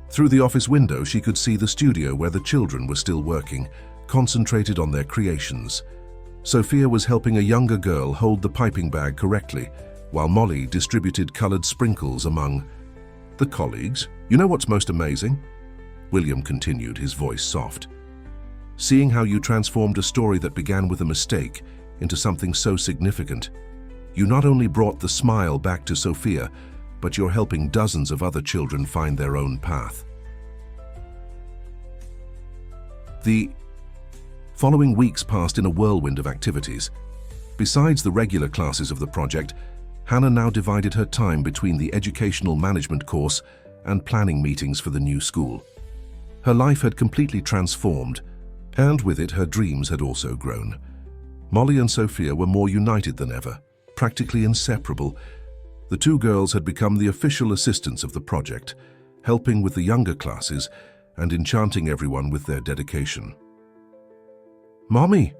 Speaker 1: Through the office window, she could see the studio where the children were still working, concentrated on their creations. Sophia was helping a younger girl hold the piping bag correctly, while Molly distributed colored sprinkles among the colleagues. "You know what's most amazing?" William continued, his voice soft. "Seeing how you transformed a story that began with a mistake into something so significant. You not only brought the smile back to Sophia, but you're helping dozens of other children find their own path." The following weeks passed in a whirlwind of activities. Besides the regular classes of the project, Hannah now divided her time between the educational management course and planning meetings for the new school. Her life had completely transformed, and with it her dreams had also grown. Molly and Sophia were more united than ever, practically inseparable. The two girls had become the official assistants of the project, helping with the younger classes and enchanting everyone with their dedication. "Mommy,"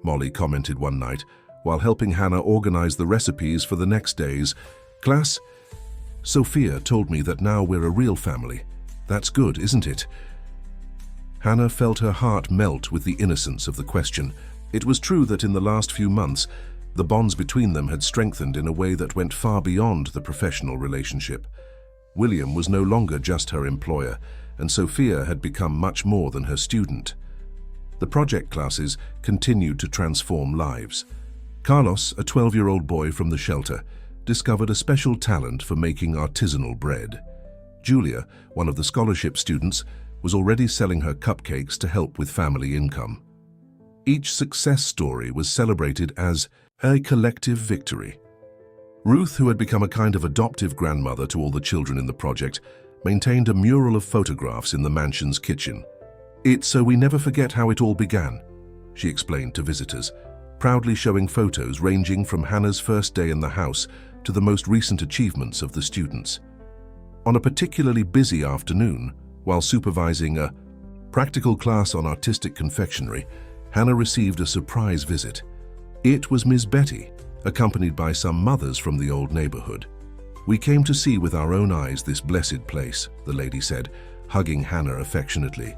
Speaker 1: Molly commented one night, while helping Hannah organize the recipes for the next day's class. "Sophia told me that now we're a real family. That's good, isn't it?" Hannah felt her heart melt with the innocence of the question. It was true that in the last few months, the bonds between them had strengthened in a way that went far beyond the professional relationship. William was no longer just her employer, and Sophia had become much more than her student. The project classes continued to transform lives. Carlos, a 12-year-old boy from the shelter, discovered a special talent for making artisanal bread. Julia, one of the scholarship students, was already selling her cupcakes to help with family income. Each success story was celebrated as a collective victory. Ruth, who had become a kind of adoptive grandmother to all the children in the project, maintained a mural of photographs in the mansion's kitchen. "It's so we never forget how it all began," she explained to visitors, proudly showing photos ranging from Hannah's first day in the house to the most recent achievements of the students. On a particularly busy afternoon, while supervising a practical class on artistic confectionery, Hannah received a surprise visit. It was Miss Betty, accompanied by some mothers from the old neighborhood. "We came to see with our own eyes this blessed place," the lady said, hugging Hannah affectionately.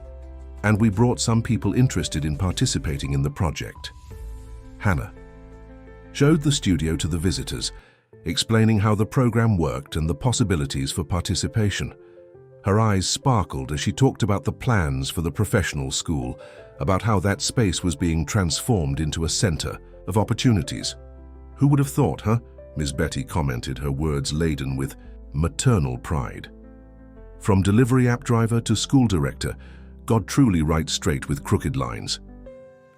Speaker 1: "And we brought some people interested in participating in the project." Hannah showed the studio to the visitors, explaining how the program worked and the possibilities for participation. Her eyes sparkled as she talked about the plans for the professional school, about how that space was being transformed into a center of opportunities. "Who would have thought, huh?" Miss Betty commented, her words laden with maternal pride. "From delivery app driver to school director, God truly writes straight with crooked lines."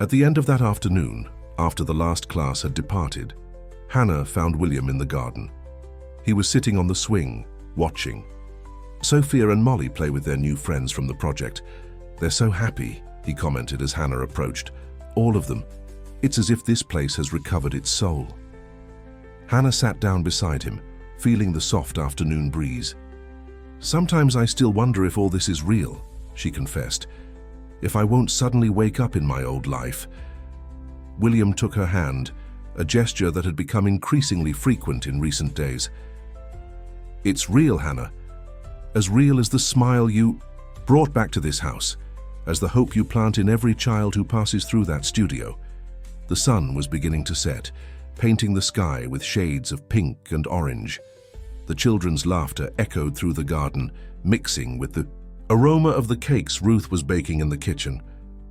Speaker 1: At the end of that afternoon, after the last class had departed, Hannah found William in the garden. He was sitting on the swing, watching. "Sophia and Molly play with their new friends from the project. They're so happy," he commented as Hannah approached. "All of them. It's as if this place has recovered its soul." Hannah sat down beside him, feeling the soft afternoon breeze. "Sometimes I still wonder if all this is real," she confessed. "If I won't suddenly wake up in my old life." William took her hand, a gesture that had become increasingly frequent in recent days. "It's real, Hannah. As real as the smile you brought back to this house, as the hope you plant in every child who passes through that studio." The sun was beginning to set, painting the sky with shades of pink and orange. The children's laughter echoed through the garden, mixing with the aroma of the cakes Ruth was baking in the kitchen.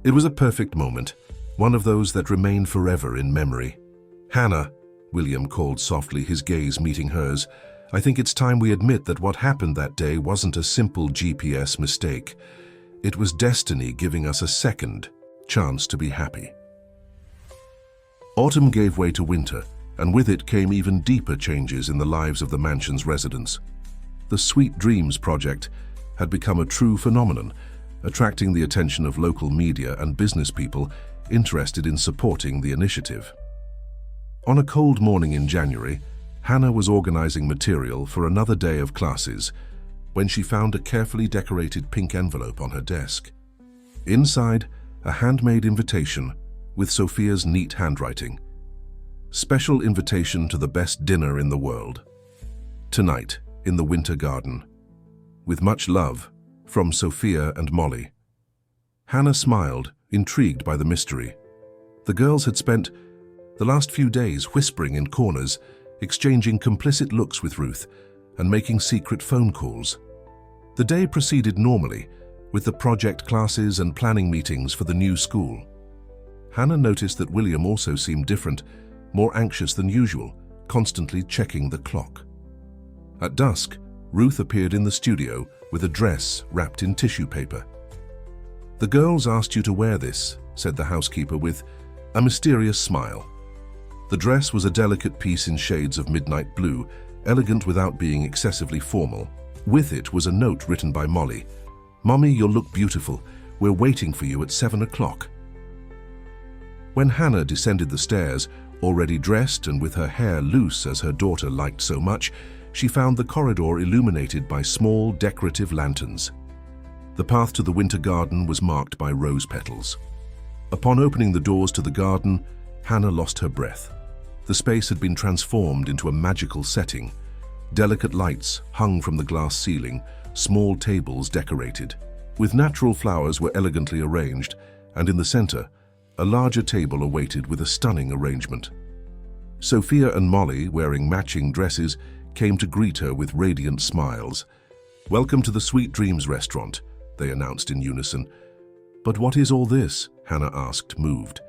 Speaker 1: It was a perfect moment, one of those that remain forever in memory. "Hannah," William called softly, his gaze meeting hers, "I think it's time we admit that what happened that day wasn't a simple GPS mistake. It was destiny giving us a second chance to be happy." Autumn gave way to winter, and with it came even deeper changes in the lives of the mansion's residents. The Sweet Dreams project had become a true phenomenon, attracting the attention of local media and business people interested in supporting the initiative. On a cold morning in January, Hannah was organizing material for another day of classes when she found a carefully decorated pink envelope on her desk. Inside, a handmade invitation with Sophia's neat handwriting. "Special invitation to the best dinner in the world. Tonight, in the Winter Garden. With much love, from Sophia and Molly." Hannah smiled, intrigued by the mystery. The girls had spent the last few days whispering in corners, exchanging complicit looks with Ruth, and making secret phone calls. The day proceeded normally, with the project classes and planning meetings for the new school. Hannah noticed that William also seemed different, more anxious than usual, constantly checking the clock. At dusk, Ruth appeared in the studio with a dress wrapped in tissue paper. "The girls asked you to wear this," said the housekeeper with a mysterious smile. The dress was a delicate piece in shades of midnight blue, elegant without being excessively formal. With it was a note written by Molly. "Mommy, you'll look beautiful. We're waiting for you at 7 o'clock." When Hannah descended the stairs, already dressed and with her hair loose as her daughter liked so much, she found the corridor illuminated by small decorative lanterns. The path to the winter garden was marked by rose petals. Upon opening the doors to the garden, Hannah lost her breath. The space had been transformed into a magical setting. Delicate lights hung from the glass ceiling, small tables decorated. With natural flowers were elegantly arranged, and in the center, a larger table awaited with a stunning arrangement. Sophia and Molly, wearing matching dresses, came to greet her with radiant smiles. "Welcome to the Sweet Dreams restaurant," they announced in unison. "But what is all this?" Hannah asked, moved.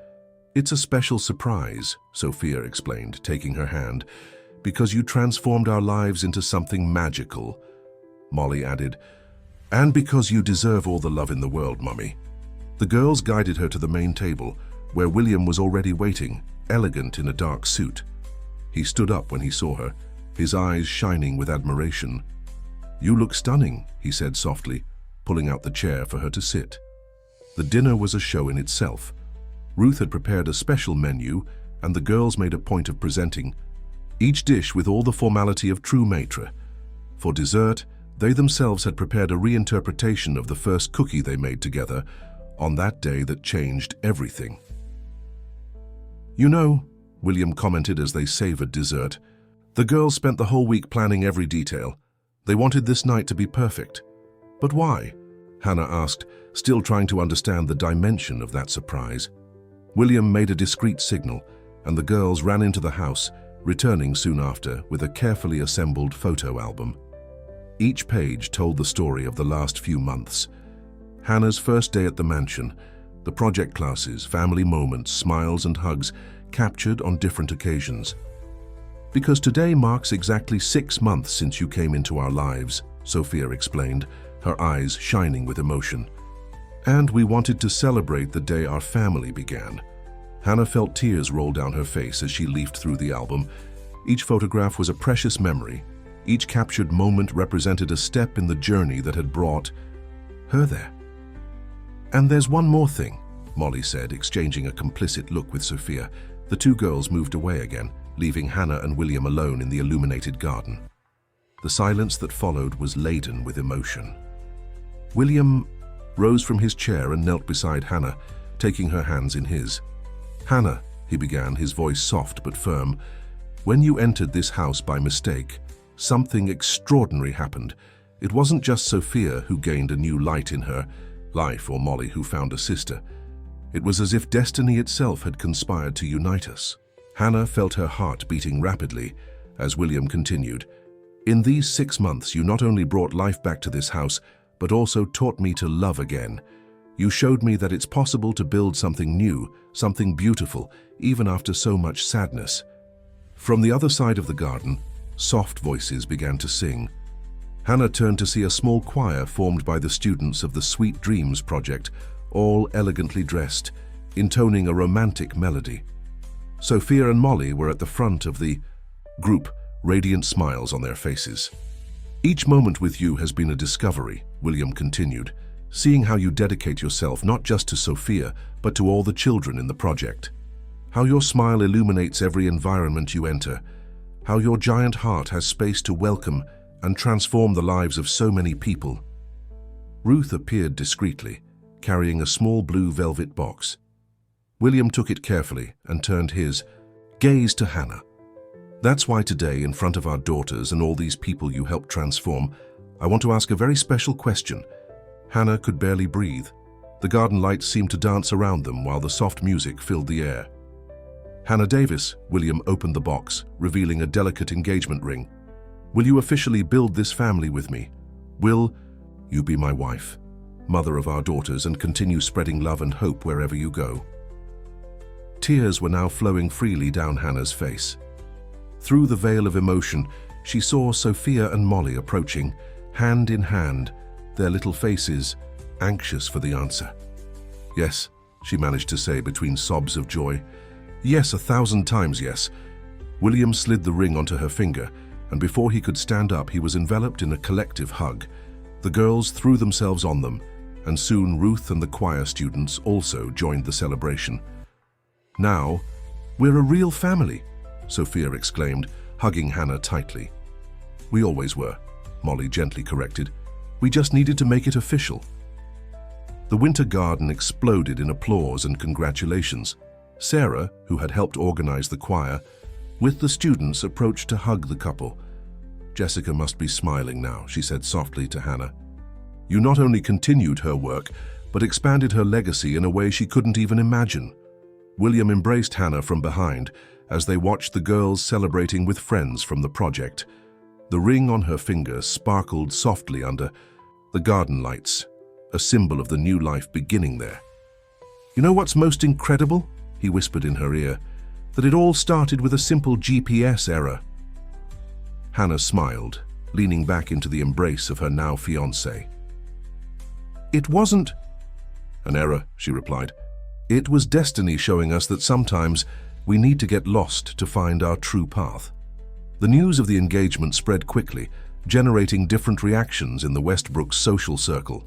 Speaker 1: "It's a special surprise," Sophia explained, taking her hand, "because you transformed our lives into something magical." Molly added, "And because you deserve all the love in the world, Mummy." The girls guided her to the main table, where William was already waiting, elegant in a dark suit. He stood up when he saw her, his eyes shining with admiration. "You look stunning," he said softly, pulling out the chair for her to sit. The dinner was a show in itself. Ruth had prepared a special menu, and the girls made a point of presenting each dish with all the formality of true maître. For dessert, they themselves had prepared a reinterpretation of the first cookie they made together on that day that changed everything. "You know," William commented as they savored dessert, "the girls spent the whole week planning every detail. They wanted this night to be perfect." "But why?" Hannah asked, still trying to understand the dimension of that surprise. William made a discreet signal, and the girls ran into the house, returning soon after with a carefully assembled photo album. Each page told the story of the last few months. Hannah's first day at the mansion, the project classes, family moments, smiles and hugs captured on different occasions. "Because today marks exactly 6 months since you came into our lives," Sophia explained, her eyes shining with emotion. "And we wanted to celebrate the day our family began." Hannah felt tears roll down her face as she leafed through the album. Each photograph was a precious memory. Each captured moment represented a step in the journey that had brought her there. "And there's one more thing," Molly said, exchanging a complicit look with Sophia. The two girls moved away again, leaving Hannah and William alone in the illuminated garden. The silence that followed was laden with emotion. William rose from his chair and knelt beside Hannah, taking her hands in his. "Hannah," he began, his voice soft but firm, "when you entered this house by mistake, something extraordinary happened. It wasn't just Sophia who gained a new light in her life or Molly who found a sister. It was as if destiny itself had conspired to unite us." Hannah felt her heart beating rapidly as William continued. "In these 6 months, you not only brought life back to this house, but also taught me to love again. You showed me that it's possible to build something new, something beautiful, even after so much sadness." From the other side of the garden, soft voices began to sing. Hannah turned to see a small choir formed by the students of the Sweet Dreams project, all elegantly dressed, intoning a romantic melody. Sophia and Molly were at the front of the group, radiant smiles on their faces. "Each moment with you has been a discovery," William continued, "seeing how you dedicate yourself not just to Sophia, but to all the children in the project. How your smile illuminates every environment you enter. How your giant heart has space to welcome and transform the lives of so many people." Ruth appeared discreetly, carrying a small blue velvet box. William took it carefully and turned his gaze to Hannah. "That's why today, in front of our daughters and all these people you helped transform, I want to ask a very special question." Hannah could barely breathe. The garden lights seemed to dance around them while the soft music filled the air. "Hannah Davis," William opened the box, revealing a delicate engagement ring. "Will you officially build this family with me? Will you be my wife, mother of our daughters, and continue spreading love and hope wherever you go?" Tears were now flowing freely down Hannah's face. Through the veil of emotion, she saw Sophia and Molly approaching, hand in hand, their little faces anxious for the answer. "Yes," she managed to say between sobs of joy. "Yes, 1,000 times yes." William slid the ring onto her finger, and before he could stand up, he was enveloped in a collective hug. The girls threw themselves on them, and soon Ruth and the choir students also joined the celebration. "Now, we're a real family," Sophia exclaimed, hugging Hannah tightly. "We always were," Molly gently corrected. "We just needed to make it official." The winter garden exploded in applause and congratulations. Sarah, who had helped organize the choir, with the students approached to hug the couple. "Jessica must be smiling now," she said softly to Hannah. "You not only continued her work, but expanded her legacy in a way she couldn't even imagine." William embraced Hannah from behind as they watched the girls celebrating with friends from the project. The ring on her finger sparkled softly under the garden lights, a symbol of the new life beginning there. "You know what's most incredible?" he whispered in her ear. "That it all started with a simple GPS error." Hannah smiled, leaning back into the embrace of her now fiancé. "It wasn't an error," she replied. "It was destiny showing us that sometimes we need to get lost to find our true path." The news of the engagement spread quickly, generating different reactions in the Westbrook's social circle.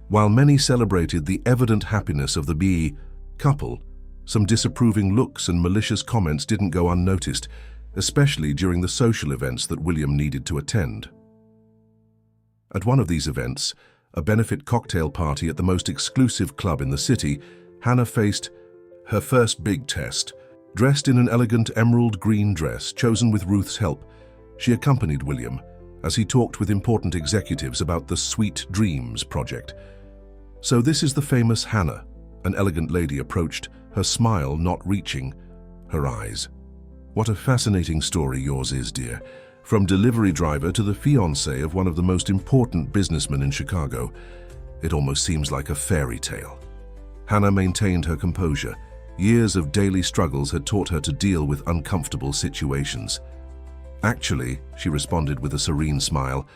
Speaker 1: While many celebrated the evident happiness of the BE couple, some disapproving looks and malicious comments didn't go unnoticed, especially during the social events that William needed to attend. At one of these events, a benefit cocktail party at the most exclusive club in the city, Hannah faced her first big test. Dressed in an elegant emerald green dress chosen with Ruth's help, she accompanied William as he talked with important executives about the Sweet Dreams project. "So this is the famous Hannah," an elegant lady approached, her smile not reaching her eyes. "What a fascinating story yours is, dear. From delivery driver to the fiancé of one of the most important businessmen in Chicago. It almost seems like a fairy tale." Hannah maintained her composure. Years of daily struggles had taught her to deal with uncomfortable situations. "Actually," she responded with a serene smile,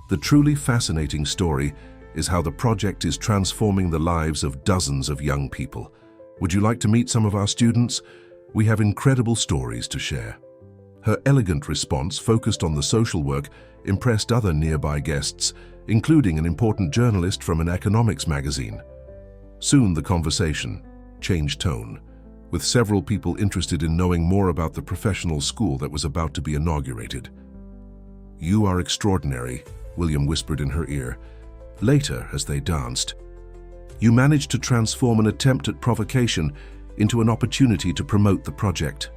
Speaker 1: "the truly fascinating story is how the project is transforming the lives of dozens of young people. Would you like to meet some of our students? We have incredible stories to share." Her elegant response, focused on the social work, impressed other nearby guests, including an important journalist from an economics magazine. Soon the conversation changed tone, with several people interested in knowing more about the professional school that was about to be inaugurated. "You are extraordinary," William whispered in her ear. Later, as they danced, "You managed to transform an attempt at provocation into an opportunity to promote the project."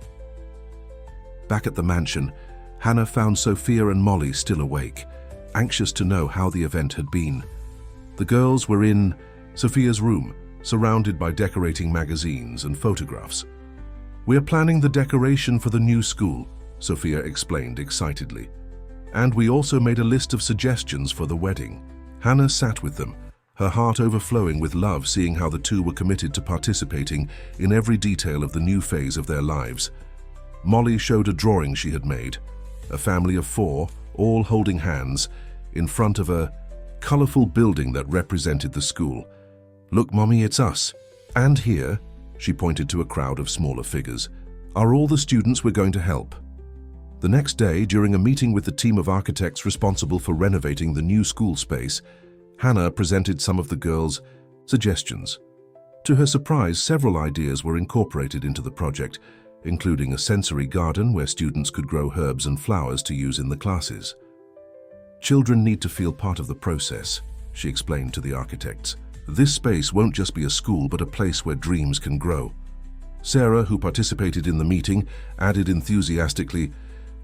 Speaker 1: Back at the mansion, Hannah found Sophia and Molly still awake, anxious to know how the event had been. The girls were in Sophia's room, surrounded by decorating magazines and photographs. "We are planning the decoration for the new school," Sophia explained excitedly. "And we also made a list of suggestions for the wedding." Hannah sat with them, her heart overflowing with love, seeing how the two were committed to participating in every detail of the new phase of their lives. Molly showed a drawing she had made, a family of 4, all holding hands, in front of a colorful building that represented the school. "Look, Mommy, it's us. And here," she pointed to a crowd of smaller figures, "are all the students we're going to help." The next day, during a meeting with the team of architects responsible for renovating the new school space, Hannah presented some of the girls' suggestions. To her surprise, several ideas were incorporated into the project, including a sensory garden where students could grow herbs and flowers to use in the classes. "Children need to feel part of the process," she explained to the architects. "This space won't just be a school, but a place where dreams can grow." Sarah, who participated in the meeting, added enthusiastically,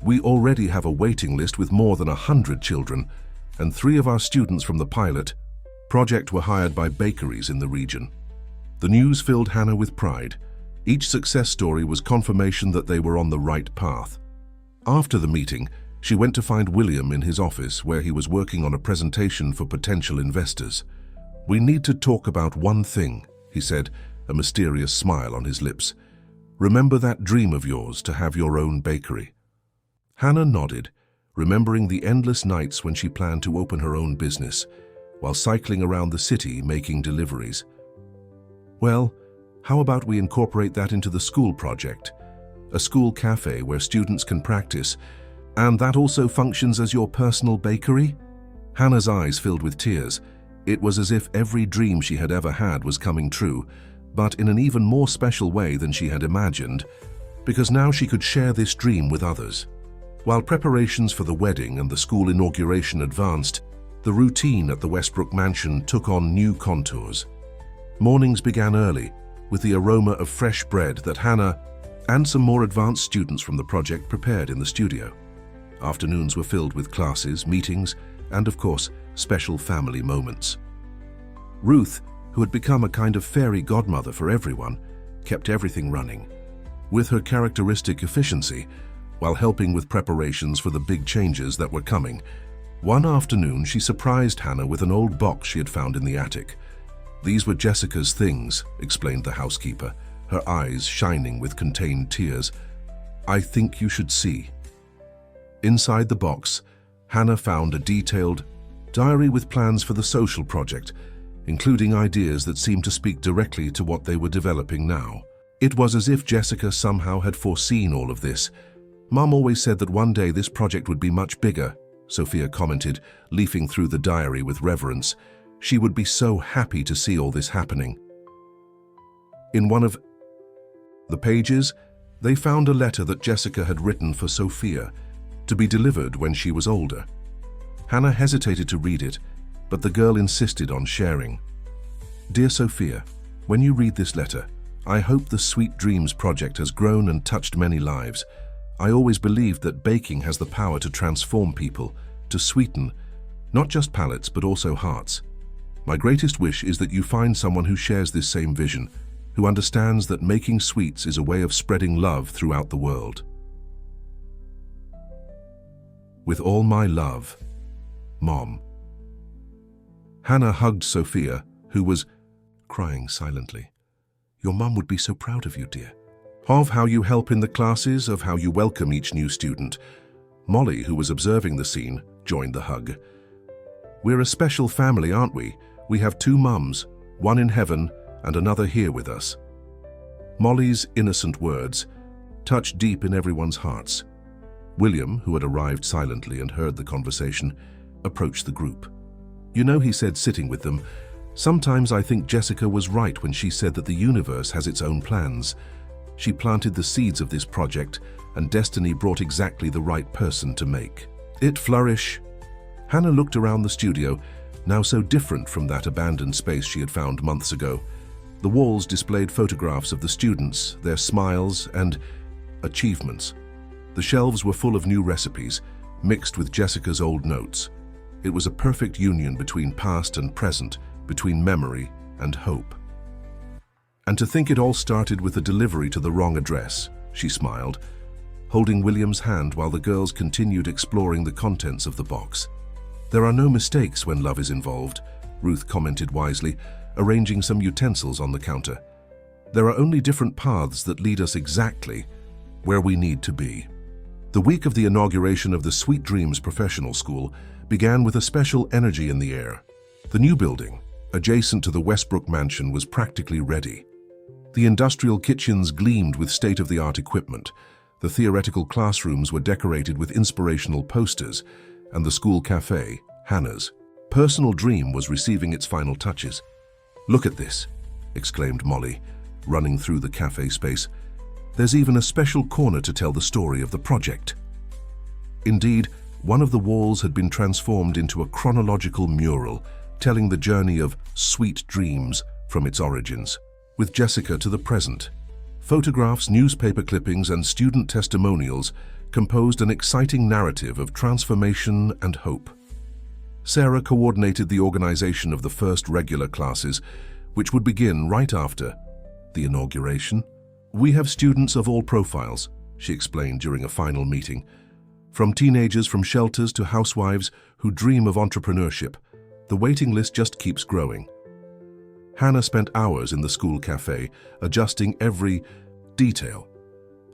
Speaker 1: "We already have a waiting list with more than 100 children, and 3 of our students from the pilot project were hired by bakeries in the region." The news filled Hannah with pride. Each success story was confirmation that they were on the right path. After the meeting, she went to find William in his office, where he was working on a presentation for potential investors. "We need to talk about one thing," he said, a mysterious smile on his lips. "Remember that dream of yours to have your own bakery?" Hannah nodded, remembering the endless nights when she planned to open her own business, while cycling around the city making deliveries. "Well, how about we incorporate that into the school project? A school cafe where students can practice And that also functions as your personal bakery? Hannah's eyes filled with tears. It was as if every dream she had ever had was coming true, but in an even more special way than she had imagined, because now she could share this dream with others. While preparations for the wedding and the school inauguration advanced, the routine at the Westbrook mansion took on new contours. Mornings began early, with the aroma of fresh bread that Hannah and some more advanced students from the project prepared in the studio. Afternoons were filled with classes, meetings, and of course, special family moments. Ruth, who had become a kind of fairy godmother for everyone, kept everything running. With her characteristic efficiency, while helping with preparations for the big changes that were coming, one afternoon she surprised Hannah with an old box she had found in the attic. "These were Jessica's things," explained the housekeeper, her eyes shining with contained tears. "I think you should see." Inside the box, Hannah found a detailed diary with plans for the social project, including ideas that seemed to speak directly to what they were developing now. It was as if Jessica somehow had foreseen all of this. "Mom always said that one day this project would be much bigger," Sophia commented, leafing through the diary with reverence. She would be so happy to see all this happening. In one of the pages, they found a letter that Jessica had written for Sophia, to be delivered when she was older. Hannah hesitated to read it, but the girl insisted on sharing. "Dear Sophia, when you read this letter, I hope the Sweet Dreams project has grown and touched many lives. I always believed that baking has the power to transform people, to sweeten, not just palates but also hearts. My greatest wish is that you find someone who shares this same vision, who understands that making sweets is a way of spreading love throughout the world. With all my love, Mom." Hannah hugged Sophia, who was crying silently. "Your mum would be so proud of you, dear. Of how you help in the classes, of how you welcome each new student." Molly, who was observing the scene, joined the hug. "We're a special family, aren't we? We have two mums, one in heaven and another here with us." Molly's innocent words touched deep in everyone's hearts. William, who had arrived silently and heard the conversation, approached the group. "You know," he said, sitting with them, "sometimes I think Jessica was right when she said that the universe has its own plans. She planted the seeds of this project, and destiny brought exactly the right person to make it flourish." Hannah looked around the studio, now so different from that abandoned space she had found months ago. The walls displayed photographs of the students, their smiles and achievements. The shelves were full of new recipes, mixed with Jessica's old notes. It was a perfect union between past and present, between memory and hope. "And to think it all started with a delivery to the wrong address," she smiled, holding William's hand while the girls continued exploring the contents of the box. "There are no mistakes when love is involved," Ruth commented wisely, arranging some utensils on the counter. "There are only different paths that lead us exactly where we need to be." The week of the inauguration of the Sweet Dreams Professional School began with a special energy in the air. The new building, adjacent to the Westbrook mansion, was practically ready. The industrial kitchens gleamed with state-of-the-art equipment. The theoretical classrooms were decorated with inspirational posters, and the school cafe, Hannah's personal dream, was receiving its final touches. "Look at this," exclaimed Molly, running through the cafe space. "There's even a special corner to tell the story of the project." Indeed, one of the walls had been transformed into a chronological mural, telling the journey of Sweet Dreams from its origins, with Jessica to the present. Photographs, newspaper clippings, and student testimonials composed an exciting narrative of transformation and hope. Sarah coordinated the organization of the first regular classes, which would begin right after the inauguration. "We have students of all profiles," she explained during a final meeting, "from teenagers from shelters to housewives who dream of entrepreneurship. The waiting list just keeps growing." Hannah spent hours in the school cafe, adjusting every detail.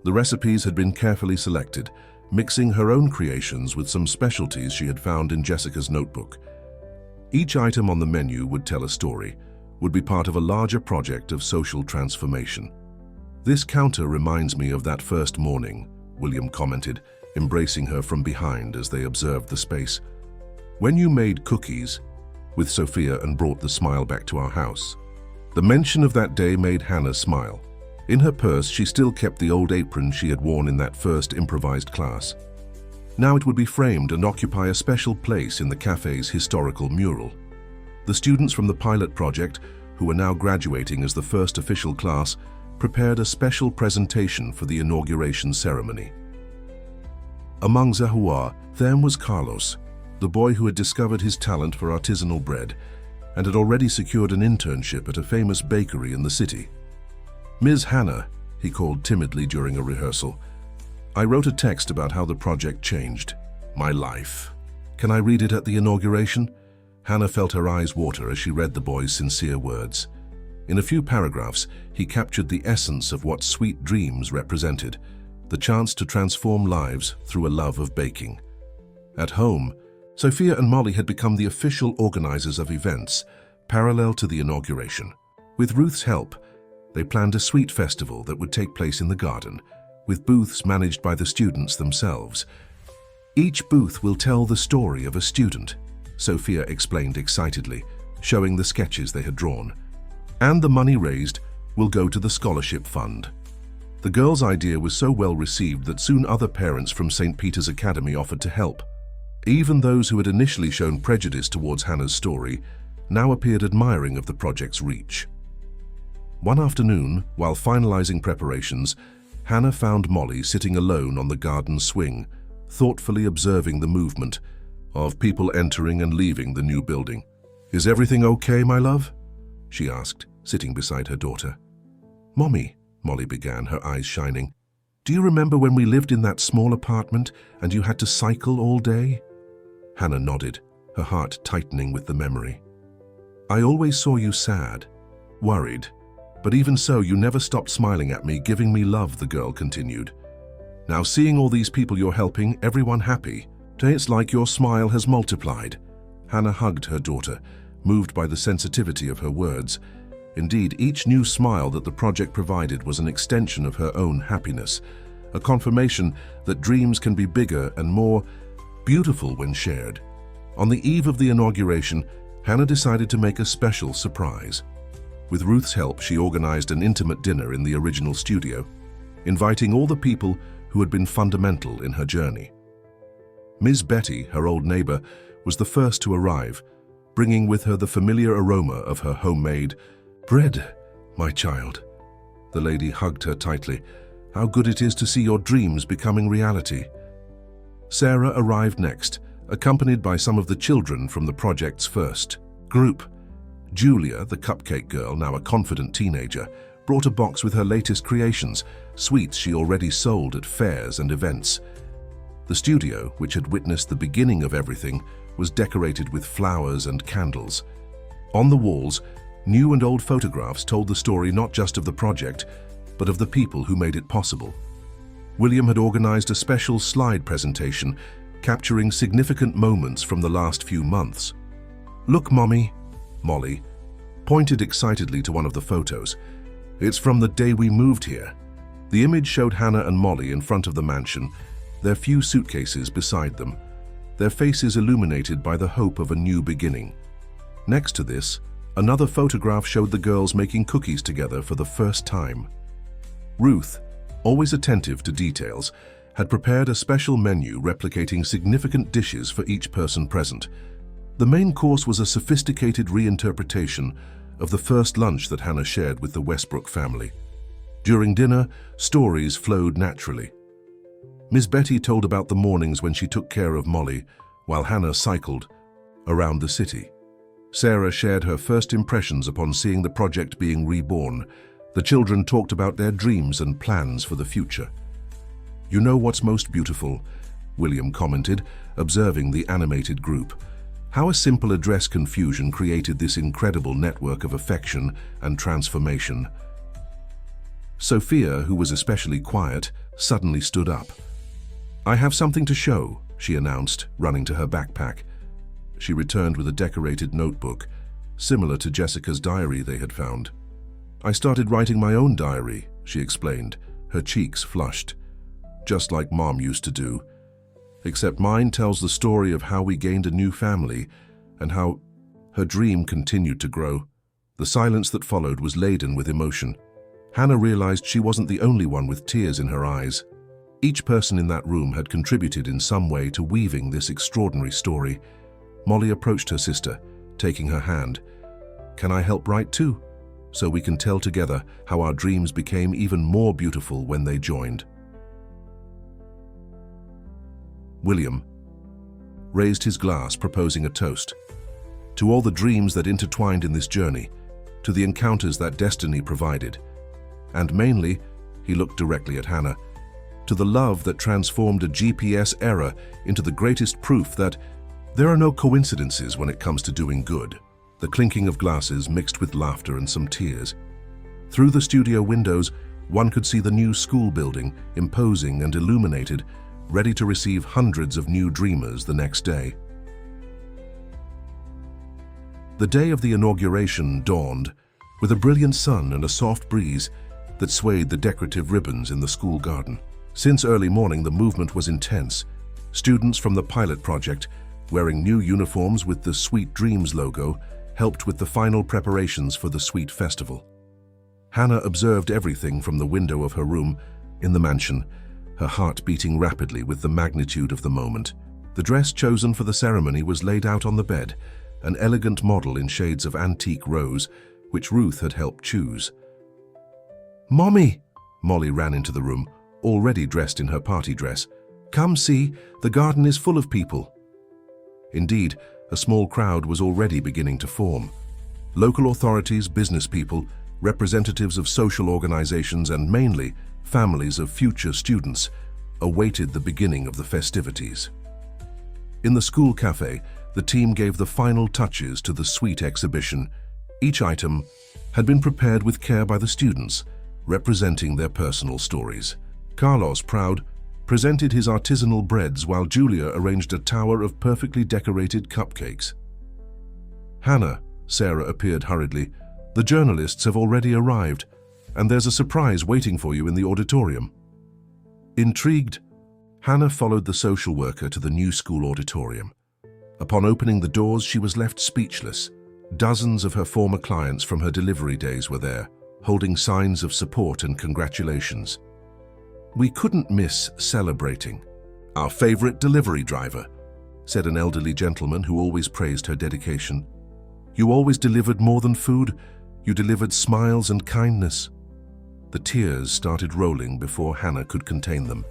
Speaker 1: The recipes had been carefully selected, mixing her own creations with some specialties she had found in Jessica's notebook. Each item on the menu would tell a story, would be part of a larger project of social transformation. "This counter reminds me of that first morning," William commented, embracing her from behind as they observed the space. "When you made cookies with Sophia and brought the smile back to our house." The mention of that day made Hannah smile. In her purse, she still kept the old apron she had worn in that first improvised class. Now it would be framed and occupy a special place in the cafe's historical mural. The students from the pilot project, who were now graduating as the first official class, prepared a special presentation for the inauguration ceremony. Among Zahua, them was Carlos, the boy who had discovered his talent for artisanal bread and had already secured an internship at a famous bakery in the city. "Ms. Hannah," he called timidly during a rehearsal, "I wrote a text about how the project changed my life. Can I read it at the inauguration?" Hannah felt her eyes water as she read the boy's sincere words. In a few paragraphs, he captured the essence of what sweet dreams represented, the chance to transform lives through a love of baking. At home, Sophia and Molly had become the official organizers of events, parallel to the inauguration. With Ruth's help, they planned a sweet festival that would take place in the garden, with booths managed by the students themselves. "Each booth will tell the story of a student," Sophia explained excitedly, showing the sketches they had drawn. "And the money raised will go to the scholarship fund." The girls' idea was so well received that soon other parents from St. Peter's Academy offered to help. Even those who had initially shown prejudice towards Hannah's story now appeared admiring of the project's reach. One afternoon, while finalizing preparations, Hannah found Molly sitting alone on the garden swing, thoughtfully observing the movement of people entering and leaving the new building. "Is everything okay, my love?" she asked, sitting beside her daughter. "Mommy," Molly began, her eyes shining, "do you remember when we lived in that small apartment and you had to cycle all day?" Hannah nodded, her heart tightening with the memory. "I always saw you sad, worried, but even so, you never stopped smiling at me, giving me love," the girl continued. "Now seeing all these people you're helping, everyone happy, it's like your smile has multiplied." Hannah hugged her daughter, moved by the sensitivity of her words. Indeed, each new smile that the project provided was an extension of her own happiness, a confirmation that dreams can be bigger and more beautiful when shared. On the eve of the inauguration, Hannah decided to make a special surprise. With Ruth's help, she organized an intimate dinner in the original studio, inviting all the people who had been fundamental in her journey. Ms. Betty, her old neighbor, was the first to arrive, bringing with her the familiar aroma of her homemade bread. "My child," the lady hugged her tightly, "how good it is to see your dreams becoming reality." Sarah arrived next, accompanied by some of the children from the project's first group. Julia, the cupcake girl, now a confident teenager, brought a box with her latest creations, sweets she already sold at fairs and events. The studio, which had witnessed the beginning of everything, was decorated with flowers and candles. On the walls, new and old photographs told the story not just of the project, but of the people who made it possible. William had organized a special slide presentation, capturing significant moments from the last few months. "Look, Mommy," Molly pointed excitedly to one of the photos. "It's from the day we moved here." The image showed Hannah and Molly in front of the mansion, their few suitcases beside them, their faces illuminated by the hope of a new beginning. Next to this, another photograph showed the girls making cookies together for the first time. Ruth, always attentive to details, had prepared a special menu replicating significant dishes for each person present. The main course was a sophisticated reinterpretation of the first lunch that Hannah shared with the Westbrook family. During dinner, stories flowed naturally. Miss Betty told about the mornings when she took care of Molly, while Hannah cycled around the city. Sarah shared her first impressions upon seeing the project being reborn. The children talked about their dreams and plans for the future. "You know what's most beautiful?" William commented, observing the animated group. "How a simple address confusion created this incredible network of affection and transformation." Sophia, who was especially quiet, suddenly stood up. "I have something to show," she announced, running to her backpack. She returned with a decorated notebook, similar to Jessica's diary they had found. "I started writing my own diary," she explained, her cheeks flushed. just like Mom used to do. Except mine tells the story of how we gained a new family and how her dream continued to grow. The silence that followed was laden with emotion. Hannah realized she wasn't the only one with tears in her eyes. Each person in that room had contributed in some way to weaving this extraordinary story. Molly approached her sister, taking her hand. "Can I help write too? So we can tell together how our dreams became even more beautiful when they joined." William raised his glass, proposing a toast. To all the dreams that intertwined in this journey, to the encounters that destiny provided, and mainly, he looked directly at Hannah, to the love that transformed a GPS error into the greatest proof that there are no coincidences when it comes to doing good. The clinking of glasses mixed with laughter and some tears. Through the studio windows, one could see the new school building, imposing and illuminated, ready to receive hundreds of new dreamers the next day. The day of the inauguration dawned with a brilliant sun and a soft breeze that swayed the decorative ribbons in the school garden. Since early morning, the movement was intense. Students from the pilot project, wearing new uniforms with the Sweet Dreams logo, helped with the final preparations for the Sweet Festival. Hannah observed everything from the window of her room in the mansion, her heart beating rapidly with the magnitude of the moment. The dress chosen for the ceremony was laid out on the bed, an elegant model in shades of antique rose, which Ruth had helped choose. "Mommy!" Molly ran into the room, already dressed in her party dress. "Come see, the garden is full of people." Indeed, a small crowd was already beginning to form. Local authorities, business people, representatives of social organizations, and mainly families of future students awaited the beginning of the festivities. In the school cafe, the team gave the final touches to the Sweet exhibition. Each item had been prepared with care by the students, representing their personal stories. Carlos, proud, presented his artisanal breads while Julia arranged a tower of perfectly decorated cupcakes. "Hannah," Sarah appeared hurriedly, "the journalists have already arrived, and there's a surprise waiting for you in the auditorium." Intrigued, Hannah followed the social worker to the new school auditorium. Upon opening the doors, she was left speechless. Dozens of her former clients from her delivery days were there, holding signs of support and congratulations. "We couldn't miss celebrating our favorite delivery driver," said an elderly gentleman who always praised her dedication. "You always delivered more than food, you delivered smiles and kindness." The tears started rolling before Hannah could contain them.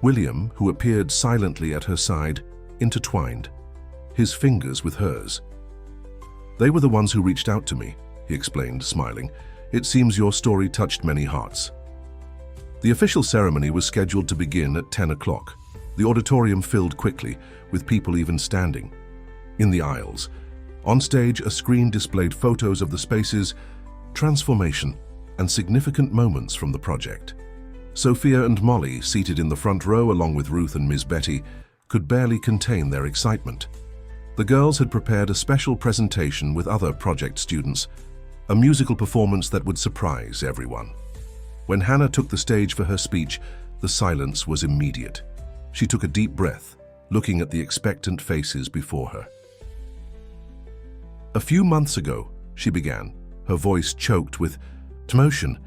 Speaker 1: William, who appeared silently at her side, intertwined, his fingers with hers. "They were the ones who reached out to me," he explained, smiling. "It seems your story touched many hearts." The official ceremony was scheduled to begin at 10 o'clock. The auditorium filled quickly, with people even standing. In the aisles, on stage, a screen displayed photos of the spaces, transformation, and significant moments from the project. Sophia and Molly, seated in the front row along with Ruth and Miss Betty, could barely contain their excitement. The girls had prepared a special presentation with other project students, a musical performance that would surprise everyone. When Hannah took the stage for her speech, the silence was immediate. She took a deep breath, looking at the expectant faces before her. "A few months ago," she began, her voice choked with emotion,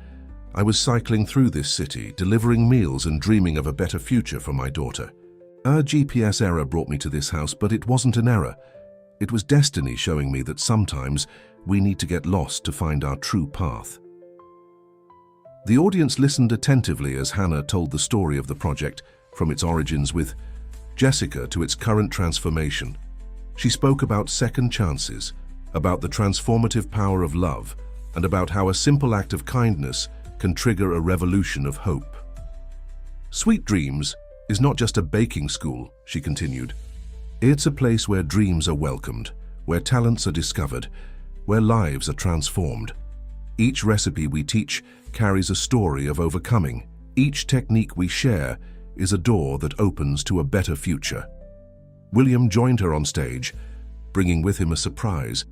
Speaker 1: "I was cycling through this city, delivering meals and dreaming of a better future for my daughter. A GPS error brought me to this house, but it wasn't an error. It was destiny showing me that sometimes we need to get lost to find our true path." The audience listened attentively as Hannah told the story of the project, from its origins with Jessica to its current transformation. She spoke about second chances, about the transformative power of love, and about how a simple act of kindness can trigger a revolution of hope. "Sweet Dreams is not just a baking school," she continued. "It's a place where dreams are welcomed, where talents are discovered, where lives are transformed. Each recipe we teach carries a story of overcoming. Each technique we share is a door that opens to a better future." William joined her on stage, bringing with him a surprise,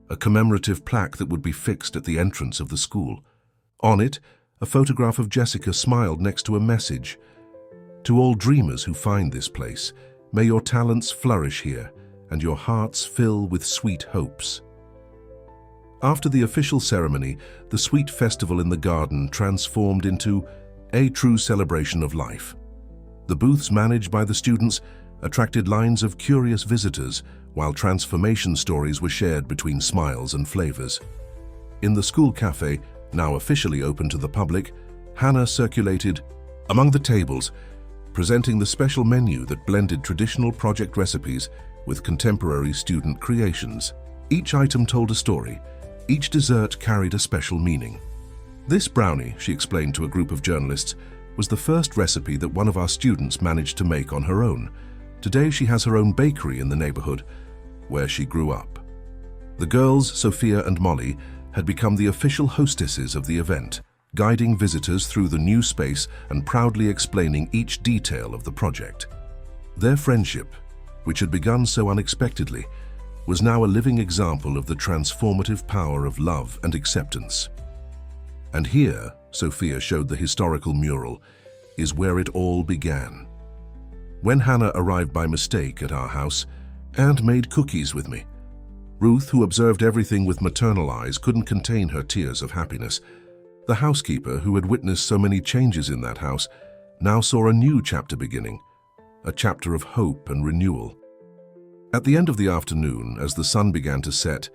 Speaker 1: a commemorative plaque that would be fixed at the entrance of the school. On it, a photograph of Jessica smiled next to a message, To all dreamers who find this place, may your talents flourish here and your hearts fill with sweet hopes. After the official ceremony, the sweet festival in the garden transformed into a true celebration of life. The booths managed by the students attracted lines of curious visitors, while transformation stories were shared between smiles and flavors. In the school cafe, now officially open to the public, Hannah circulated among the tables, presenting the special menu that blended traditional project recipes with contemporary student creations. Each item told a story. Each dessert carried a special meaning. This brownie, she explained to a group of journalists, was the first recipe that one of our students managed to make on her own. Today she has her own bakery in the neighborhood where she grew up. The girls, Sophia and Molly, had become the official hostesses of the event, guiding visitors through the new space and proudly explaining each detail of the project. Their friendship, which had begun so unexpectedly, was now a living example of the transformative power of love and acceptance. And here, Sophia showed the historical mural, is where it all began. When Hannah arrived by mistake at our house and made cookies with me, Ruth, who observed everything with maternal eyes, couldn't contain her tears of happiness. The housekeeper, who had witnessed so many changes in that house, now saw a new chapter beginning, a chapter of hope and renewal. At the end of the afternoon, as the sun began to set,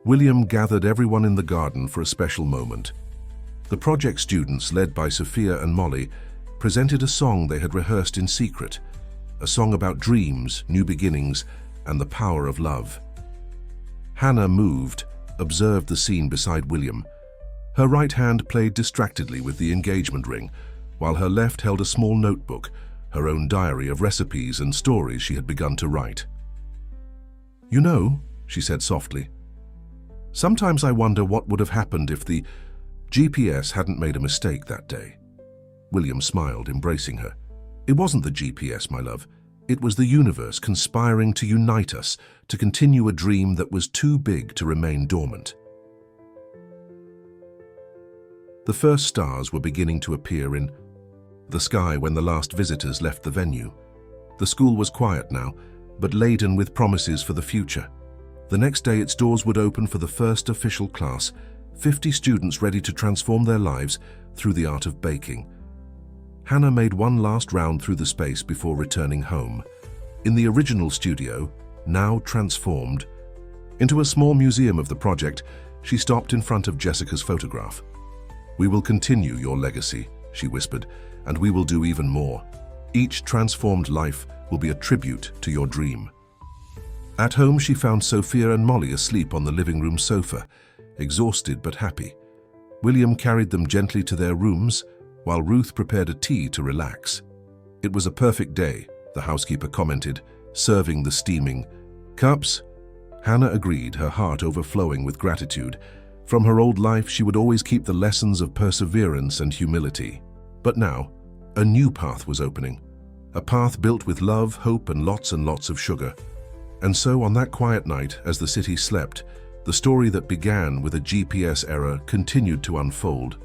Speaker 1: William gathered everyone in the garden for a special moment. The project students, led by Sophia and Molly, presented a song they had rehearsed in secret, a song about dreams, new beginnings, and the power of love. Hannah, moved, observed the scene beside William. Her right hand played distractedly with the engagement ring, while her left held a small notebook, her own diary of recipes and stories she had begun to write. "You know," she said softly, "sometimes I wonder what would have happened if the GPS hadn't made a mistake that day." William smiled, embracing her. "It wasn't the GPS, my love. It was the universe conspiring to unite us, to continue a dream that was too big to remain dormant." The first stars were beginning to appear in the sky when the last visitors left the venue. The school was quiet now, but laden with promises for the future. The next day its doors would open for the first official class, 50 students ready to transform their lives through the art of baking. Hannah made one last round through the space before returning home. In the original studio, now transformed into a small museum of the project, she stopped in front of Jessica's photograph. "We will continue your legacy," she whispered, "and we will do even more. Each transformed life will be a tribute to your dream." At home, she found Sophia and Molly asleep on the living room sofa, exhausted but happy. William carried them gently to their rooms, while Ruth prepared a tea to relax. "It was a perfect day," the housekeeper commented, serving the steaming cups. Hannah agreed, her heart overflowing with gratitude. From her old life, she would always keep the lessons of perseverance and humility. But now, a new path was opening, a path built with love, hope, and lots of sugar. And so, on that quiet night, as the city slept, the story that began with a GPS error continued to unfold.